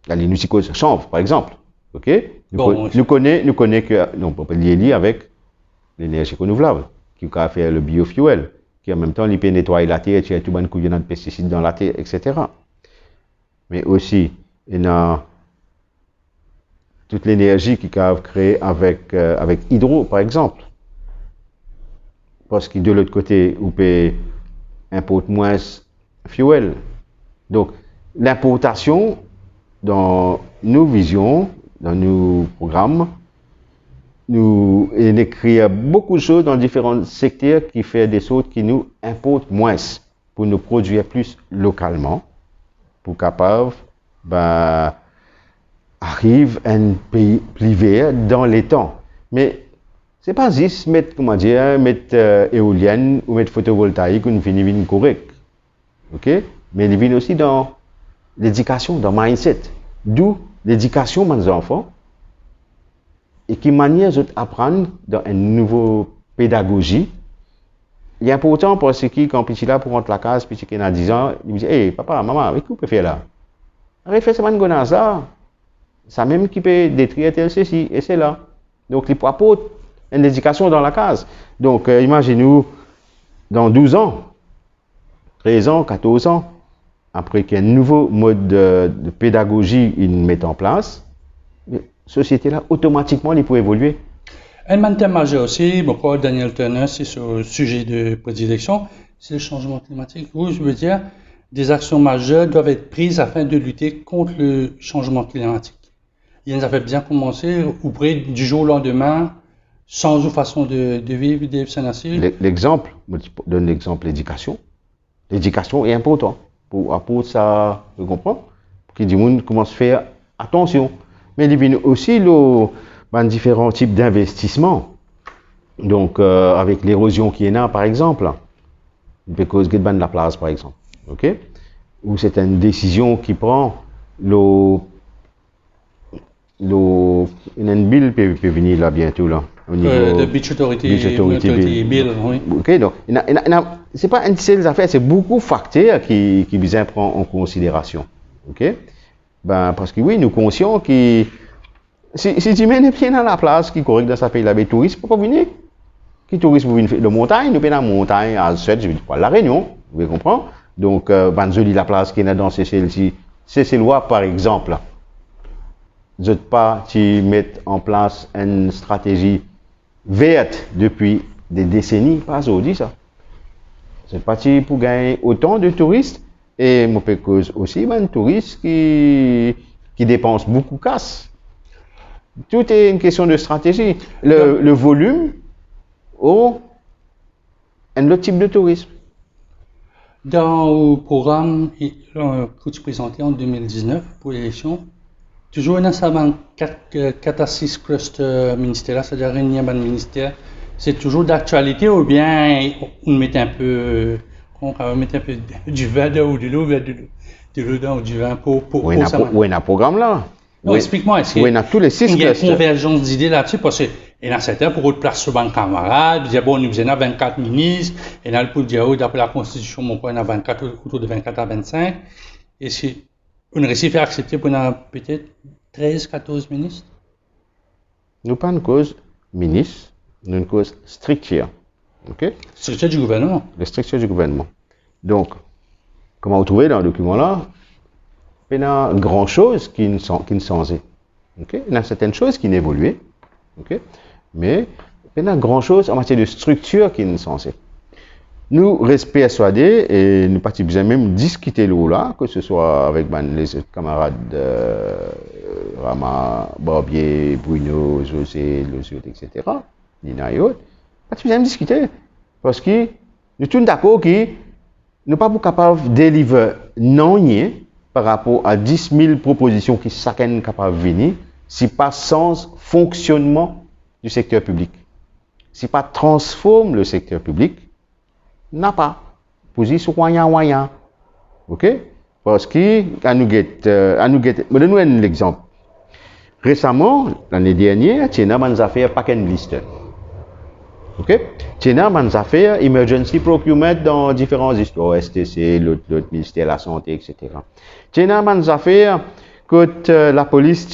Allez, nous y cause chanvre, par exemple. Ok? Nous connaissons que, non, on peut lier avec l'énergie renouvelable, qui va faire le biofuel, qui en même temps, il peut nettoyer la terre, tirer tout le coup de pesticides dans la terre, etc. Mais aussi, il y a toute l'énergie qui va créer avec hydro, par exemple. Parce que de l'autre côté, on peut importer moins fuel. Donc, l'importation, dans nos visions, dans nos programmes, nous écrivons beaucoup de choses dans différents secteurs qui font des choses qui nous importent moins pour nous produire plus localement, pour capable arrive un pays plus vert dans les temps. Mais c'est pas juste mettre éolienne ou mettre photovoltaïque ou une finit correct. OK? Mais il vient aussi dans l'éducation, dans le mindset. D'où l'éducation de nos enfants et qui manière d'apprendre dans une nouvelle pédagogie. Il est important parce que quand petit là pour rentrer la case, petit qui a 10 ans, il me dit hey, papa, maman, qu'est-ce que vous pouvez faire là? Arrête faire ça, ça même qui peut détruire tel ceci et c'est là. Donc il faut apporter une éducation dans la case. Donc imaginez-nous dans 12 ans, 13 ans, 14 ans, après qu'un nouveau mode de pédagogie il met en place, la société là automatiquement il peut évoluer. Un thème majeur aussi, pourquoi Daniel Turner, c'est sur le sujet de prédilection, c'est le changement climatique. Oui, je veux dire, des actions majeures doivent être prises afin de lutter contre le changement climatique. Il y a une affaire bien commencé, auprès du jour au lendemain, changer de façon de vivre, de s'en assurer. L'exemple, je donne l'exemple l'éducation. L'éducation est importante pour apporter ça, vous comprenez? Pour que les gens commencent à faire attention. Mais il y a aussi différents types d'investissements. Donc, avec l'érosion qui est là, par exemple, parce que de la place, par exemple, ok? Ou c'est une décision qui prend une bill peut venir là bientôt là au niveau de Beach Authority Bill, oui. ok, donc c'est pas une seule affaire, c'est beaucoup de facteurs qui besoin prendre en considération, ok? Ben parce que oui, nous conscients que si tu mets les pieds dans la place qui est correcte dans ce pays là, les touristes ne peuvent pas venir. Qui touristes pour venir de montagne, nous venons la montagne à 7, je veux dire pas la Réunion, vous comprenez? Donc Banzoli la place qui est dans celle-ci, c'est loi par exemple. Je ne pas tu mettre en place une stratégie verte depuis des décennies, pas aujourd'hui ça. C'est parti pour gagner autant de touristes et mon peut cause aussi des touristes qui dépensent beaucoup de casse. Tout est une question de stratégie. Le volume ou un autre type de tourisme. Dans le programme que tu présentais en 2019 pour l'élection, toujours dans ça, 4 à 6 clusters ministériels, c'est-à-dire il y a un ministère, c'est toujours d'actualité ou bien on met un peu du vin ou de l'eau, de l'eau ou du vin pour ça. Oui, un programme là. Non, explique-moi, est-ce qu'il y a tous les 6 il y a une convergence d'idées là-dessus parce que il y a certains pour autre place sur un camarade, dire bon, nous avons 24 ministres, et là pour dire d'après la Constitution, mon point, on a 24, autour de 24 à 25, et si on réussit à faire accepter pour peut-être 13, 14 ministres? Nous pas une cause ministre, nous une cause structure. OK? Structure du gouvernement. La structure du gouvernement. Donc, comment vous trouvez dans le document là? Il y a grand chose qui ne changé. Okay? Il y a certaines choses qui n'évoluent. Okay? Mais il y a grand chose en matière de structure qui ne changé. Nous restons persuadés et nous participons même discuter là, que ce soit avec les camarades Rama, Barbier, Bruno, José, Losiot, etc. Nina et autres. Nous participons discuter parce que nous sommes d'accord que nous ne sommes pas capables de délivrer non par rapport à 10 000 propositions qui chacun est capable de venir, si pas sans fonctionnement du secteur public. Si pas transforme le secteur public, n'a pas. Position moyen. OK? Parce que, à nous donner un exemple. Récemment, l'année dernière, tu as des affaires pack and list. OK? Tu as des affaires emergency procurement dans différents histoires, STC, l'autre ministère de la Santé, etc. Tu as des affaires que la police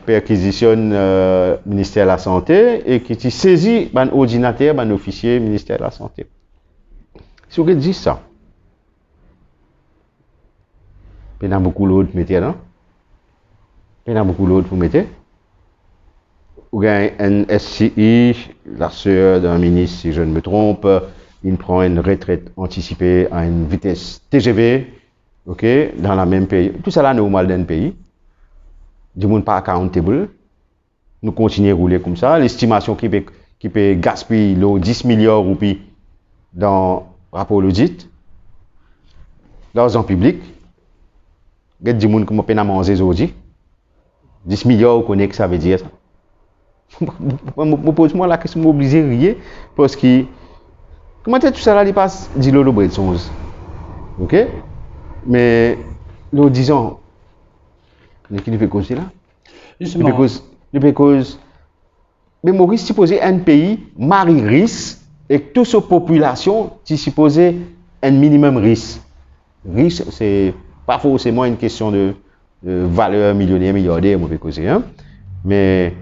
perquisitionne ministère de la Santé et qui saisit un ordinateur, un officier ministère de la Santé. Si vous dites ça, il y a beaucoup d'autres métiers, non? Il y a beaucoup d'autres pour mettre. Ou bien un SCI, la sœur d'un ministre, si je ne me trompe, il prend une retraite anticipée à une vitesse TGV, ok, dans la même pays. Tout ça là, normal dans un pays. Du monde pas accountable. Nous continuons à rouler comme ça. L'estimation qui peut gaspiller 10 milliards de roupies dans le rapport audit, l'argent public. Il y a des gens qui peuvent manger aujourd'hui. 10 milliards, vous connaissez ce que ça veut dire ça. Je pose-moi la question, je suis obligé de rire parce que comment tout ça là, il passe 10 lots de choses. Ok? Mais, nous disons, qui ne fait cause là? Justement. Mais Maurice, supposé un pays, mari risque, et que toute sa population, tu supposé un minimum risque. Risque, c'est pas forcément une question de valeur millionnaire, milliardaire, mauvais causer, hein? Mais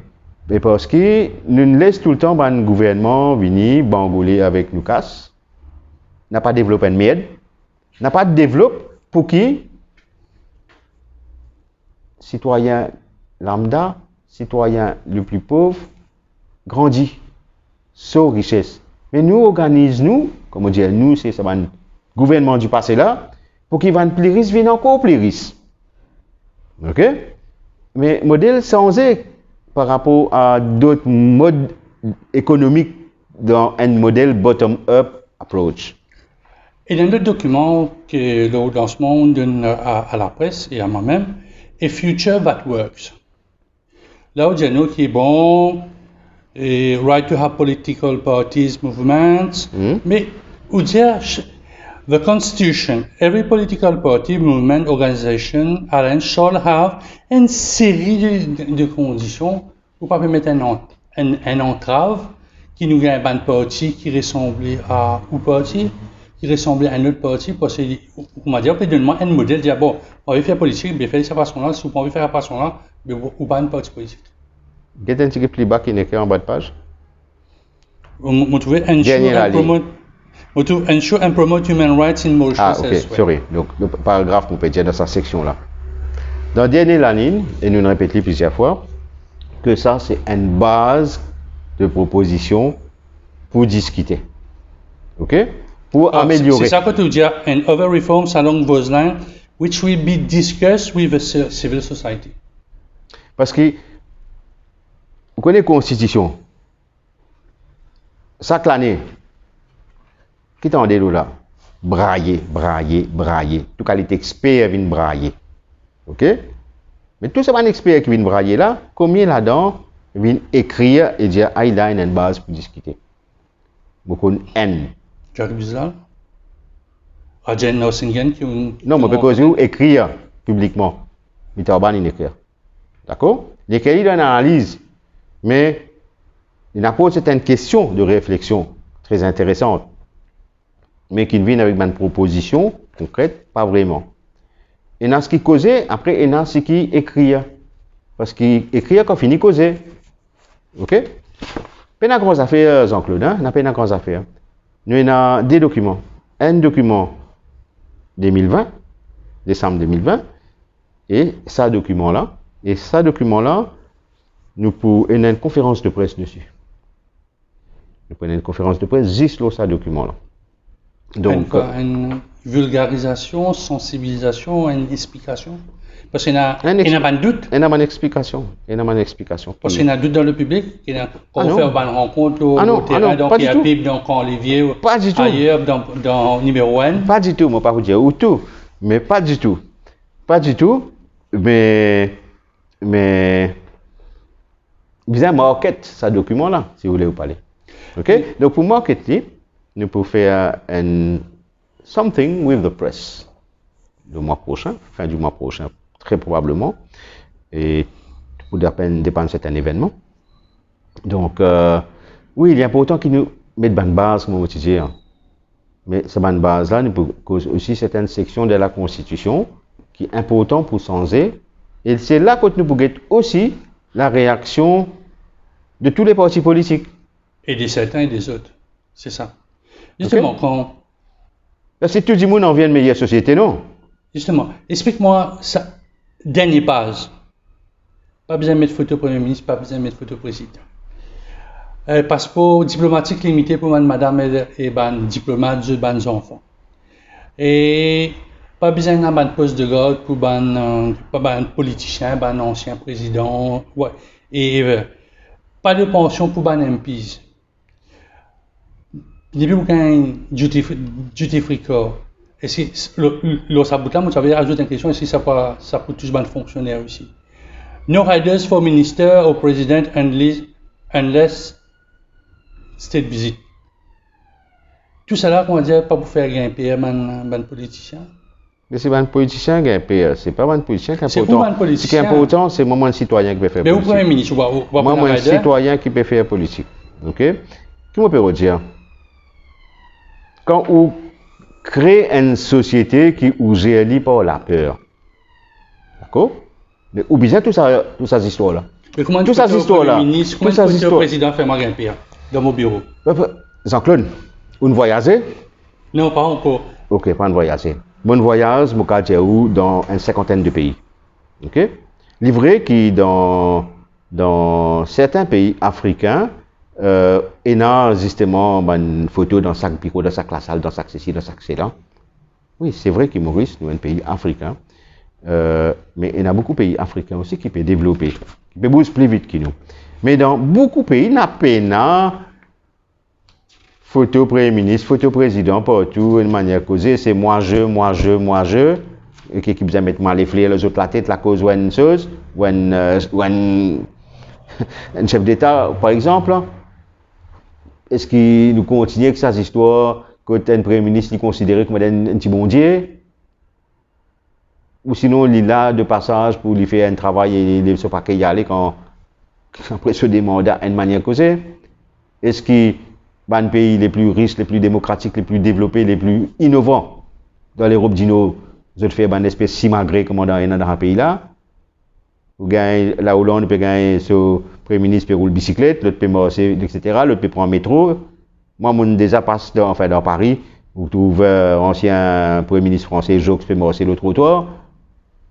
parce que nous laissons tout le temps un gouvernement venir bangoler avec nous casse, n'a pas développé une merde, n'a pas développé pour qui citoyen lambda, citoyen le plus pauvre, grandit sans richesse. Mais nous organisons, comme on dit, nous, c'est ça, le gouvernement du passé là, pour qu'il vienne plus riche, vienne encore plus riche. Ok? Mais modèle changé par rapport à d'autres modes économiques dans un modèle bottom-up approach. Et dans le document que le lancement donne à la presse et à moi-même, A Future That Works. Là où il y a nous qui est bon, et right to have political parties, movements, mais où dire, the Constitution, every political party, movement, organization, alliance shall have une série de conditions pour pas permettre un entrave qui nous gagne un parti qui ressemblait à un parti, qui ressemblait à un autre parti, parce que, on m'a dit, donne-moi un modèle, dire, bon, on va faire politique, mais faire de cette façon-là, si on veut faire de cette façon-là, mais ou pas un parti politique. Get un petit peu plus bas qui est écrit en bas de page. On trouvait ensure and promote human rights in Mauritius. Ah, ok, sorry. Donc, le paragraphe, on peut dire dans cette section-là. Dans la dernière ligne, et nous le répétons plusieurs fois, que ça, c'est une base de proposition pour discuter. OK? Pour améliorer. C'est ça que tu dis, and other reforms along those lines, which will be discussed with the civil society. Parce que, vous connaissez la Constitution. Chaque année, qui t'en dit là? Brailler. Tout cas, les experts viennent brailler. OK? Mais tout ce pas un expert qui vient brailler là, combien là-dedans viennent écrire et dire, ah, il a une base pour discuter. Beaucoup de N. Jacques Bizal? Rajen Norsingen qui non, mais parce que vous écrire publiquement. Mais tu vas écrire. D'accord? L'écrit dans une analyse, mais il apporte certaines questions de réflexion très intéressantes, mais qui viennent avec une proposition concrète, pas vraiment. Et dans ce qui causait, après, il y a ce qui écrit. Parce qu'écrire quand finit causer. OK? Puis, comment ça fait, Jean-Claude? On n'a pas comment ça fait. Nous avons des documents. Un document 2020, décembre 2020, et ça document-là. Et ça document-là, nous avons une conférence de presse dessus. Nous prenons une conférence de presse juste sur ce document-là. Donc, une vulgarisation, sensibilisation, une explication. Parce qu'il y a un doute. Il y a une explication. Parce qu'il y a un doute dans le public. Quand on fait une rencontre au terrain, donc il y a PIB dans Olivier, ailleurs, dans numéro 1. Pas du tout, moi pas vous dire ou tout. Mais pas du tout. Mais vous avez market ce document-là, si vous voulez vous parler. OK? Donc pour marketer, nous pouvons faire something with the press le mois prochain, fin du mois prochain, très probablement, et pour dépendre de certains événements. Donc, oui, il est important qu'ils nous mettent une base, comme on va dire. Mais cette base-là, nous pouvons aussi certaines sections de la Constitution qui est important pour changer. Et c'est là que nous pouvons get aussi la réaction de tous les partis politiques. Et des certains et des autres. C'est ça. Justement, quand... Si tout le monde en vient de meilleure société, non? Justement, explique-moi ça. Dernière page. Pas besoin de mettre photo Premier ministre, pas besoin de mettre photo président. Passeport diplomatique limité pour madame et ban diplomate, de ban enfants. Et pas besoin d'un poste de garde pour ban politicien, ban ancien président. Ouais. Et pas de pension pour ban MPs. Depuis vous avez duty free core, et si le sabotage, vous avez ajouté une question, est-ce que ça peut tous les fonctionnaires aussi? No riders for minister or president unless state visit. Tout ça là, on va dire, pas pour faire gagner un politicien. Mais c'est un politicien qui est payé, c'est pas un politicien qui est important. C'est pour un politicien. Ce qui est important, c'est le moment citoyen qui peut faire politique. Mais au Premier ministre, on va moment citoyen qui peut faire politique. OK? Qui me peut dire? Quand on crée une société qui est gérée par la peur, d'accord? Mais ou bien tout ça histoire-là. Mais comment tout ça histoire-là? Comment le président fait ma pire dans mon bureau? Jean-Claude, vous voyagez? Non, pas encore. Ok, pas de voyager. Bon voyage, mon cas dans une cinquantaine de pays. Ok? Livré qui dans certains pays africains. Et là, justement, une photo dans chaque bureau, dans chaque salle, dans chaque ceci, dans chaque cela. Oui, c'est vrai que Maurice, nous, un pays africain, mais il y a beaucoup de pays africains aussi qui peuvent développer, qui peuvent bouger plus vite que nous. Mais dans beaucoup de pays, il y a peine photo Premier ministre, photo président, partout, une manière causée, c'est moi, je. Et qui vous a mettre mal les flics, les autres la tête, la cause ou une chose, ou un chef d'État, par exemple. Est-ce qu'il nous continue avec ces histoires, quand un Premier ministre est considéré comme un petit bon Dieu? Ou sinon, il est là de passage pour lui faire un travail et il ne sait pas qu'il y aller quand après ce mandat une manière causée? Est-ce qu'il un pays les plus riches, les plus démocratiques, les plus développés, les plus innovants dans l'Europe du Nord, vous faites une espèce si malgré comme dans un pays là? Vous gagnez la Hollande peut gagner ce Premier ministre peut rouler bicyclette, l'autre peut marcher, etc. L'autre peut prendre un métro. Moi, mon déjà passe dans Paris, vous trouvez ancien Premier ministre français, Jox peut marcher le trottoir.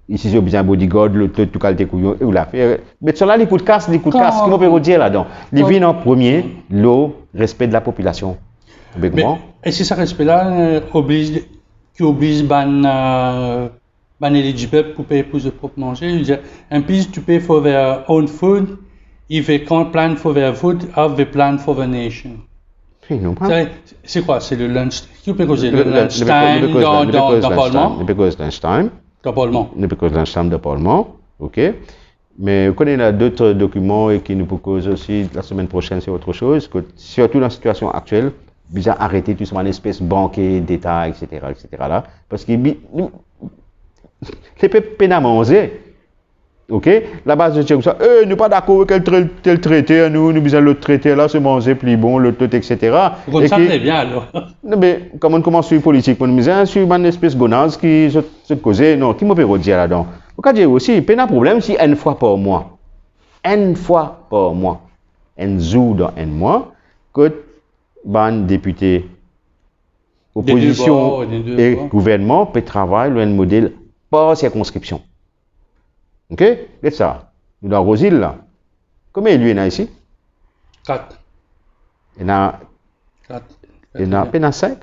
Ici, j'ai besoin de bodyguard, l'autre tout qualité couillon, et vous la fait. Mais sur là, les coups de casse, qu'est-ce qu'on peut dire là-dedans? Les vignes en premier, l'eau, respect de la population. Mais est-ce que ce respect-là oblige ban éligible pour payer pour se propre manger? Je veux dire, un pays, tu payes for their own food, if they can't plan for their food, how they plan for the nation. C'est quoi? C'est le lunch? Qui peut causer le lunchtime dans le Parlement? Lunchtime. Dans Lunchtime de Parlement, ok. Mais vous connaissez d'autres documents et qui nous proposent aussi la semaine prochaine, c'est autre chose. Que, surtout dans la situation actuelle, bien arrêter tout ça, une espèce banquier d'État, etc., là. Parce que les peuples peinent à manger. Ok? La base de Tchèque, ça, nous pas d'accord avec tel traité, nous besoin l'autre traité là, se manger plus bon, l'autre, etc. Comme ça, très bien alors. Non, mais comme on commence sur la politique, on me dit, sur une espèce de gonasse qui se cause, non, qui m'a fait redire là-dedans. Vous pouvez dire aussi, il y a un problème si une fois par mois, un jour dans un mois, que ban député, opposition et gouvernement peut travailler sur un modèle par circonscription. Ok? C'est ça. Nous dans Rosil là. Combien il y en a ici? 4. Il y en a 5.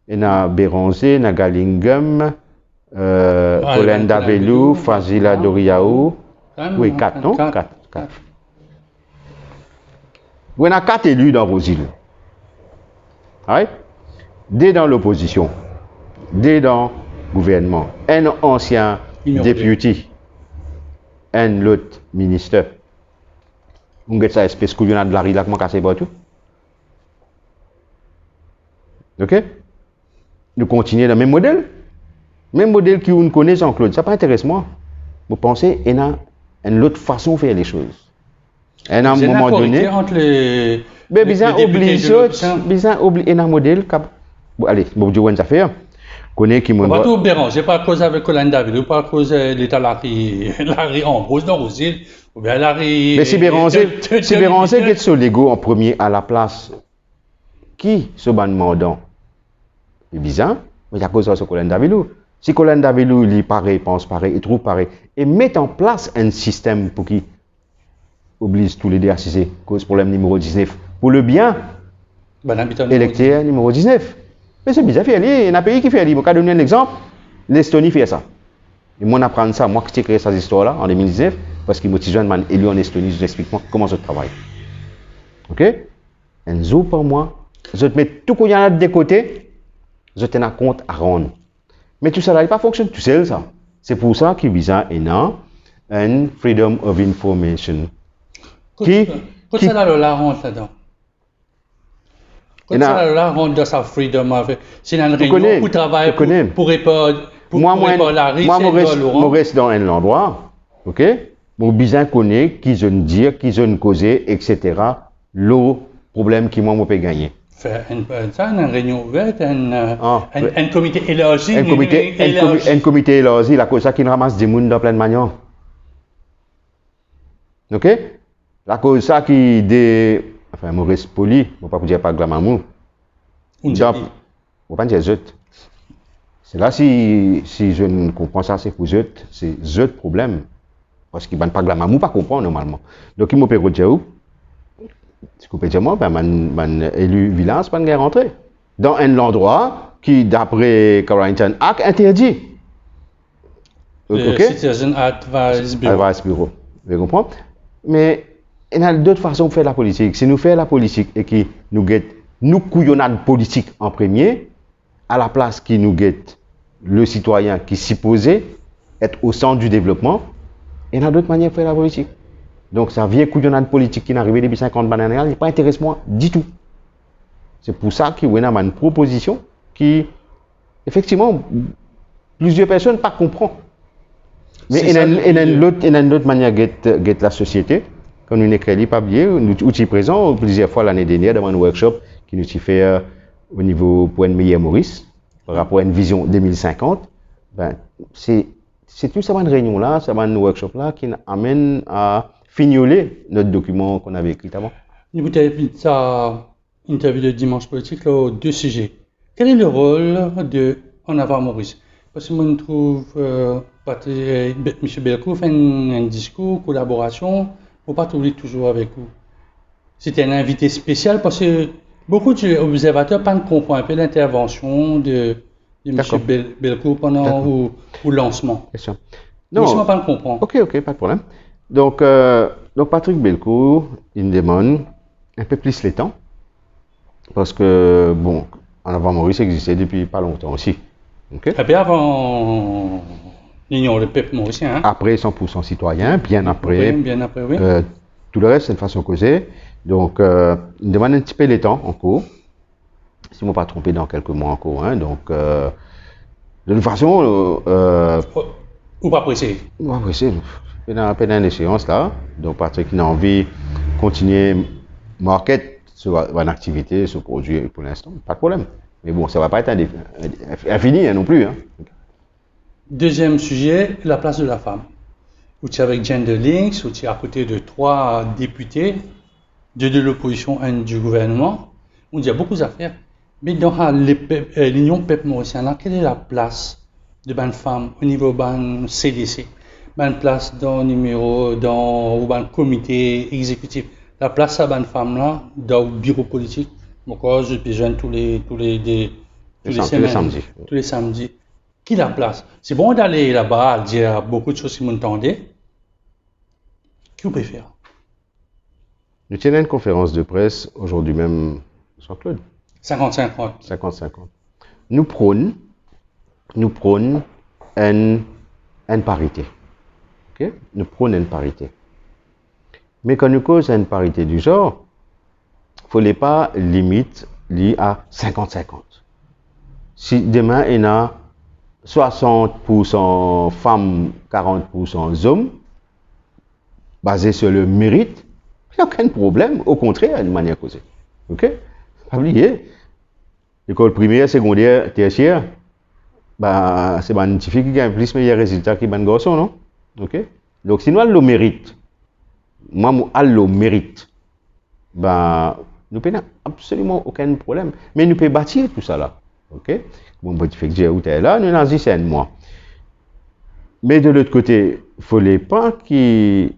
Il y en a Béranger, il y a Galingam, Colin Davelou, Fazila Doriaou. Oui, 4, non? 4. Il y en a 4 élus dans Rosil. Right? Deux dans l'opposition, deux dans le gouvernement, un ancien député, un autre ministre. Vous avez ça espèce de de la rue là, comment casser tout. Ok? Nous continuons dans le même modèle. Même modèle que vous connaissez, Jean-Claude. Ça pas intéresse moi. Vous pensez qu'il y a une autre façon de faire les choses. À un moment donné. Mais bizarre oblige un modèle. Allez, bon Dieu, ça fait. Connais qui m'ont. Pas tout béranger, pas à cause avec Colin David, pas à cause de l'État Larry Ambrose dans Rosil, ou bien Larry. Mais si Béranger qui est sur l'ego en premier à la place, qui se ban mandant? C'est bizarre, mais il y a cause de Colin David. Si Colin David lit pareil, pense pareil, il trouve pareil, et met en place un système pour qui oblige tous les deux à cesser, cause problème numéro 19, pour le bien, électeur numéro 19. Mais c'est bizarre, il y a un pays qui fait, je vais donner un exemple, l'Estonie fait ça. Et moi, j'apprends ça, moi qui ai créé cette histoire-là en 2019, parce que moi, je suis élu en Estonie, je vous explique comment je travaille. Ok? Un jour par mois, je te mets tout ce qu'il y en a de côté, je te tiens compte à rendre. Mais tout ça, là, il ne fonctionne pas tout seul, ça. C'est pour ça qu'il y a un Freedom of Information. Qu'est-ce que ça la rentre là-dedans? Qu'est-ce que ça la rentre dans sa Freedom of Information? C'est une réunion pour travailler pour répondre la risque. Moi, je reste dans un endroit, ok? Mon besoin connaît qui je ne dire, qui je ne causer, etc. Le problème qui moi peut gagner. Faire une réunion ouverte, un comité élargi. Un comité élargi, la cause ça qui ramasse des gens dans plein de manières. Ok? La cause ça qui des. Enfin, moi reste poli, je ne vais pas vous dire pas glamamou. Je ne vais pas dire zut. C'est là si je ne comprends ça, c'est pour zut, c'est zut problème. Parce qu'ils ne pas glamamou, pas comprendre normalement. Donc, il m'a fait dire où? Si vous pouvez dire moi, man élu village, pas de rentrer. Dans un endroit qui, d'après Carrington Act, interdit. Le Citizen Advice Bureau. Vous comprenez? Mais il y a d'autres façons de faire la politique. Si nous faisons la politique et que nous guettons nous couillonnade politique en premier, à la place qui nous guette le citoyen qui s'y posait, être au centre du développement, et il y a d'autres manières de faire la politique. Donc, ça vieille couillonnade politique qui est arrivée depuis 50 bananes, il pas intéresse moi du tout. C'est pour ça qu'il y a une proposition qui, effectivement, plusieurs personnes ne comprennent pas. Mais il y a une autre manière de la société. Quand nous écrivons pas bien, nous sommes présents plusieurs fois l'année dernière dans un workshop qui nous a fait au niveau pour une meilleure Maurice, par rapport à une vision 2050. Ben, c'est tout ça, une réunion-là, ça un workshop-là qui amène à fignoler notre document qu'on avait écrit avant. Nous avons fait ça, interview de Dimanche Politique, là, deux sujets. Quel est le rôle de En avant Maurice? Parce que je trouve M. Belcourt fait un discours, collaboration, faut pas t'oublier toujours avec vous. C'était un invité spécial parce que beaucoup d'observateurs ne comprennent un peu l'intervention de M. Belcourt pendant le lancement. Question. Non, je ne pas le comprendre. Ok, pas de problème. Donc Patrick Belcourt, il me demande un peu plus les temps. Parce que, bon, En avant Maurice existait depuis pas longtemps aussi. Okay? Et puis avant l'Union des peuples mauriciens. Hein? Après 100% citoyen, bien après. Oui. Tout le reste, c'est une façon causée. Donc, il me demande un petit peu les temps en cours. Si je ne me pas trompé dans quelques mois en cours. Hein? Donc, de toute façon. Ou pas pressé. Ou pas pressé. Pendant une échéance là. Donc, Patrick n'a envie de continuer market sur une activité, sur produit pour l'instant. Pas de problème. Mais bon, ça ne va pas être infini hein, non plus. Hein. Deuxième sujet, la place de la femme. Où tu es avec Gender Links, où tu es à côté de 3 députés, 2 de l'opposition, 1 du gouvernement. On dit il y a beaucoup d'affaires. Mais dans l'Union peuple mauricienne, quelle est la place de une femme au niveau de CDC? Une place dans le comité exécutif. La place à une femme là, dans le bureau politique. Moi, je besoin tous les samedis. Qui la place? C'est bon d'aller là-bas, dire beaucoup de choses qui m'entendaient. Qui vous préfère? Nous tenons une conférence de presse aujourd'hui même, Jean-Claude. 50-50. 50-50. Nous prônons une parité. Okay? Nous prônons une parité. Mais quand nous causons une parité du genre, il ne faut pas limite liée à 50-50. Si demain il y a 60% femmes, 40% hommes, basé sur le mérite, il n'y a aucun problème, au contraire, de manière causée. Ok? Pas oublier, l'école primaire, secondaire, tertiaire, c'est une petite fille qui a plus meilleur résultat que un garçon, non? Ok? Donc, si nous avons le mérite, moi, le mérite, nous n'avons absolument aucun problème. Mais nous pouvons bâtir tout ça là. Ok? Bon, petit fait que j'ai où là, nous avons dit moi. Mais de l'autre côté, il ne fallait pas qu'il.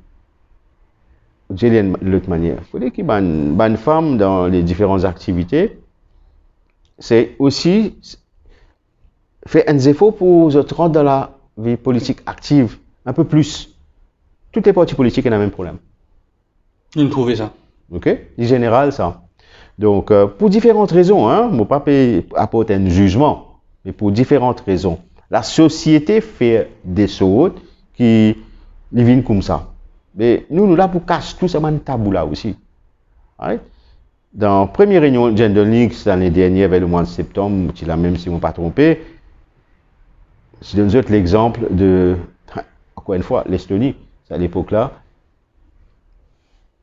J'ai l'autre manière. Il fallait qu'il y ait une femme dans les différentes activités. C'est aussi faire un effort pour se rendre dans la vie politique active un peu plus. Toutes les partis politiques ont le même problème. Vous trouvez ça? Ok? En général, ça. Donc, pour différentes raisons, hein, je ne vais pas apporter un jugement, mais pour différentes raisons. La société fait des choses qui viennent comme ça. Mais nous là pour casser tout ça, un tabou là aussi. Right? Dans la première réunion Gender Links l'année dernière, vers le mois de septembre, même si je ne me pas trompé, je donne l'exemple de, encore une fois, l'Estonie. À l'époque là,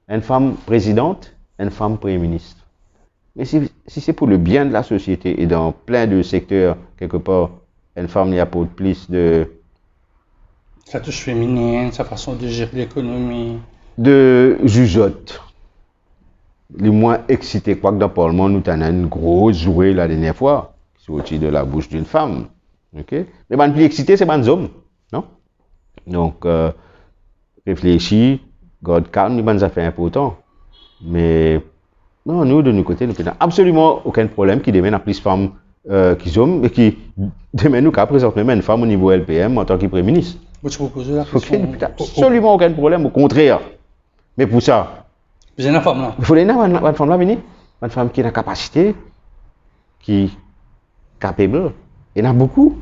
une femme présidente, une femme premier ministre. Mais si c'est pour le bien de la société et dans plein de secteurs, quelque part, une femme y apporte plus de... Sa touche féminine, sa façon de gérer l'économie. De jugeote. Les moins excités, quoique dans le Parlement, nous avons une grosse jouée la dernière fois, sortie de la bouche d'une femme. Okay? Mais le plus excité, c'est un homme. Non? Donc, réfléchir, garde calme, nous avons des affaires importantes. Mais non, nous, de notre côté, nous n'avons absolument aucun problème qui devienne plus femmes qui hommes et qui demain nous présente même une femme au niveau LPM en tant que Premier ministre. Vous vous posez la question. Okay, absolument aucun problème, au contraire. Mais pour ça, vous avez une femme là. Il faut une femme là venir. une femme qui a la capacité, qui est capable. Il y en a beaucoup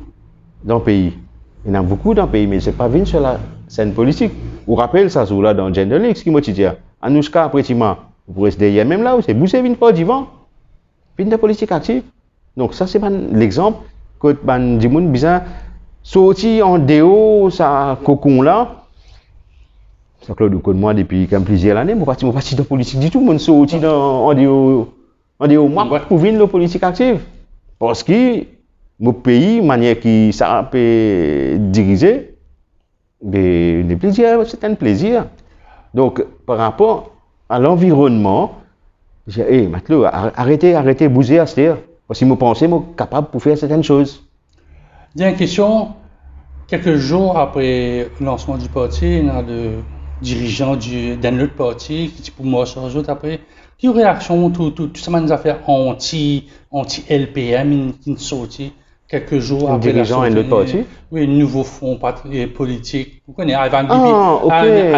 dans le pays. Mais ce n'est pas venu sur la scène politique. Vous rappelez ça, là, dans Gender League, ce qui m'a dit, Anouchka, après, vous pouvez se dire, même là, c'est bousser, vine pas divan. Vine de politique active. Donc, ça, c'est l'exemple que des gens bizarres sortis en déo, ça, cocon là. Ça, Claude, de moi, depuis quand plusieurs années, je ne suis pas de politique du tout, je suis sorti en déo, moi, pour venir de politique active. Parce que, mon pays, manière qui ça peut diriger, des plaisirs, c'est un plaisir. Donc, par rapport à l'environnement, j'ai dit, Matelot, arrêtez, bousez à ce terre. Parce que je pensais que je suis capable de faire certaines choses. Dernière question. Quelques jours après le lancement du parti, il y a des dirigeants d'un autre parti qui, pour moi, se rajoutent après. Quelle réaction, tout ça nous a fait anti-LPM qui nous sortit quelques jours après la sortie. Dirigeant d'un autre parti? Oui, un nouveau front politique. Vous connaissez Ivan Bibi?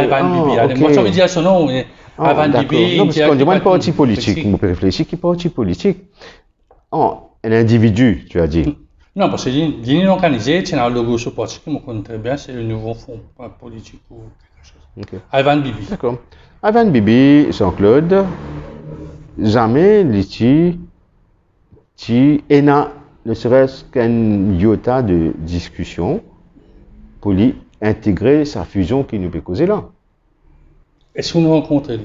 Ivan Bibi. Moi, ça veut dire son nom. Ivan Bibi. Non, parce qu'on dit un parti politique. On peut réfléchir qui est parti politique. Un individu, tu as dit. Non, parce que l'Union organisée, c'est un logo sur le parti que je connais très bien, c'est le nouveau front politique ou quelque chose. Okay. Ivan Bibi. D'accord. Ivan Bibi, Jean-Claude, jamais il n'a ne serait-ce qu'un iota de discussion pour lui intégrer sa fusion qui nous peut causer là. Est-ce que vous nous rencontrez?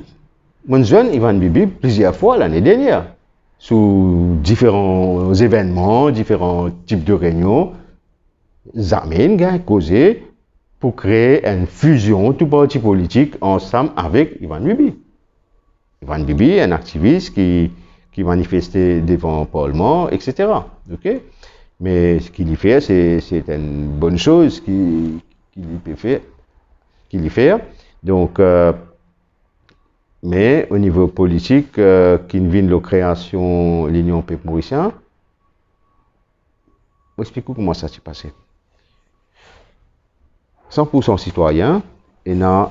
Mon jeune Ivan Bibi, plusieurs fois l'année dernière, sous différents événements, différents types de réunions, jamais a causé pour créer une fusion, tout parti politique, ensemble avec Ivan Bibi. Ivan Bibi est un activiste qui manifestait devant le Parlement, etc. Okay? Mais ce qu'il y fait, c'est une bonne chose qu'il y fait. Donc, mais au niveau politique, qui vient de la création de l'Union Peuple Mauricien, je vais expliquer comment ça s'est passé. 100% citoyen, il y a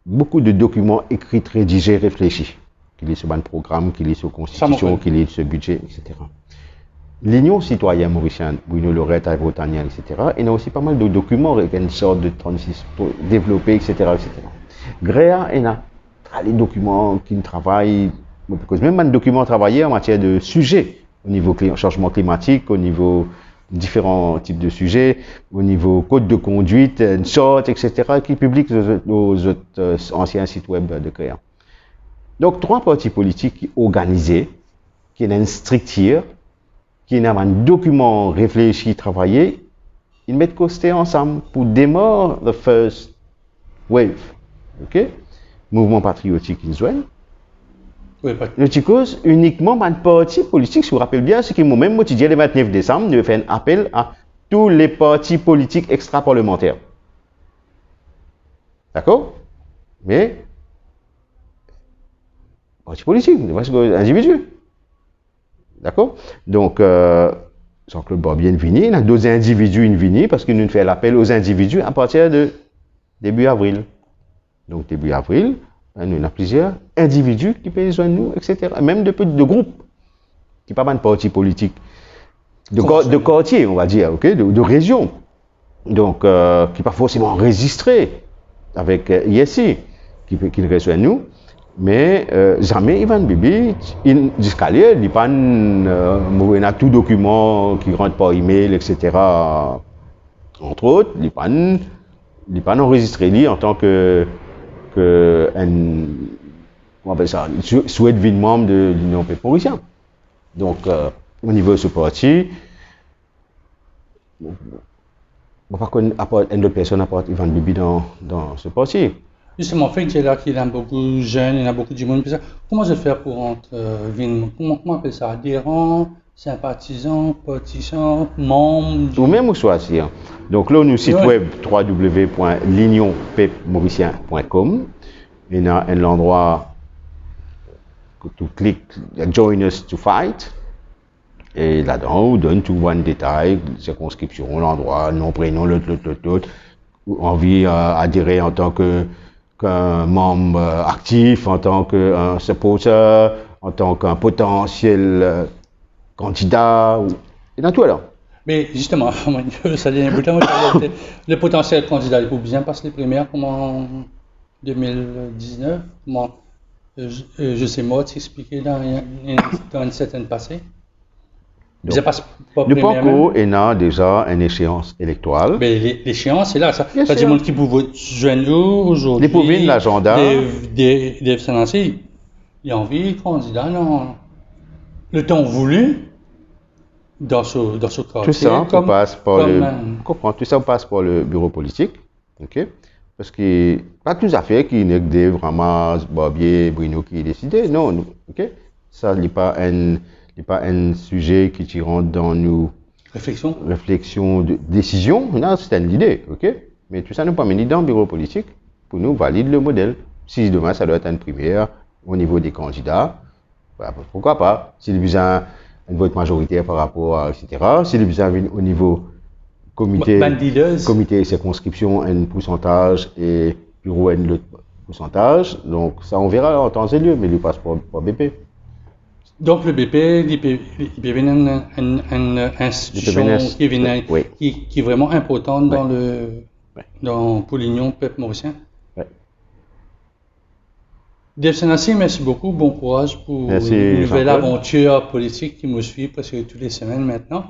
beaucoup de documents écrits, rédigés, réfléchis. Qu'il est sur un programme, qu'il est sur la Constitution, qu'il est sur le budget, etc. L'Union citoyenne mauricienne, Bruno Lorette, Ivo Taniel, etc. Il y a aussi pas mal de documents, une sorte de 36 pour développer, etc. GREA, il y a les documents qui travaillent, même un document travaillé en matière de sujets, au niveau changement climatique, au niveau différents types de sujets, au niveau code de conduite, une sorte, etc., qui publient aux anciens sites web de GREA. Donc, 3 partis politiques organisés, qui ont une structure, qui ont un document réfléchi, travaillé, ils mettent costé ensemble pour démarrer the first wave. OK? Mouvement patriotique qui joignent. Oui, le cause uniquement un parti politique, si vous vous rappelez bien, ce qui m'a même motivé le 29 décembre, de faire un appel à tous les partis politiques extra-parlementaires. D'accord? Mais parti politique, parce que individu. D'accord? Donc, Jean-Claude Barbier venu, il y a d'autres individus qui viennent parce qu'il nous fait l'appel aux individus à partir de début avril. Donc, début avril, il y a plusieurs individus qui peuvent joindre nous, etc. Même de groupes, qui ne sont pas de partis politiques, de quartiers, on va dire, okay? de régions. Donc, qui ne sont pas forcément enregistrés avec ISI, qui rejoignent nous. Mais jamais Ivan Bibi, jusqu'à là, il n'y a pas tout document qui rentre par email, etc. Entre autres, il n'est pas enregistré en tant que souhait de vie de membre de l'Union Peuple Mauricien. Donc, au niveau de ce parti, on ne peut pas apporter une autre personne apporte Ivan Bibi dans ce parti. Justement, fait que là qu'il y a beaucoup de jeunes, il y a beaucoup de monde. Comment je fais pour entrer comment on appelle ça? Adhérents, sympathisants, partisans, membres? Ou même où choisir. Donc là, nous site web www.l'unionpepmauricien.com. Il y a un endroit que tu cliques, Join us to fight. Et là-dedans, on donne tout un détail, circonscription, l'endroit, nom, prénom, l'autre. Envie adhérer en tant qu'un membre actif, en tant qu'un supporter, en tant qu'un potentiel candidat, et dans tout alors. Mais justement, ça dit un bout de temps, le potentiel candidat, il faut bien passer les primaires comme en 2019, comment je sais moi t'expliquer dans une certaine passée. Donc, Ça passe pas nous primaire PANCO même. est déjà une échéance électorale. Mais l'échéance, c'est là. Ça Bien du sûr. monde qui vous vote jeune aujourd'hui. Les pauvres, l'agenda. Des financiers, il y a envie, candidat, non. Le temps voulu, dans ce Tout quartier, ça passe par comme tout ça passe par le bureau politique, ok? Parce que pas tout à fait qui n'est que vraiment Barbier, Bruno qui décident, non, ok? Ça n'est pas un sujet qui rentre dans nos réflexions de décision, non, c'est une idée, ok? Mais tout ça nous pas mené dans le bureau politique pour nous valider le modèle. Si demain ça doit être une primaire au niveau des candidats, bah, pourquoi pas? S'il y a un vote majoritaire par rapport à, etc. S'il y a au niveau comité et circonscription, un pourcentage et bureau, un autre pourcentage. Donc, ça, on verra en temps et lieu, mais il passe par BP. Donc, le BP, il est une institution qui est vraiment importante pour l'Union peuple mauricien. Dave Sanassi, merci beaucoup. Bon courage pour une nouvelle aventure politique qui me suit presque toutes les semaines maintenant.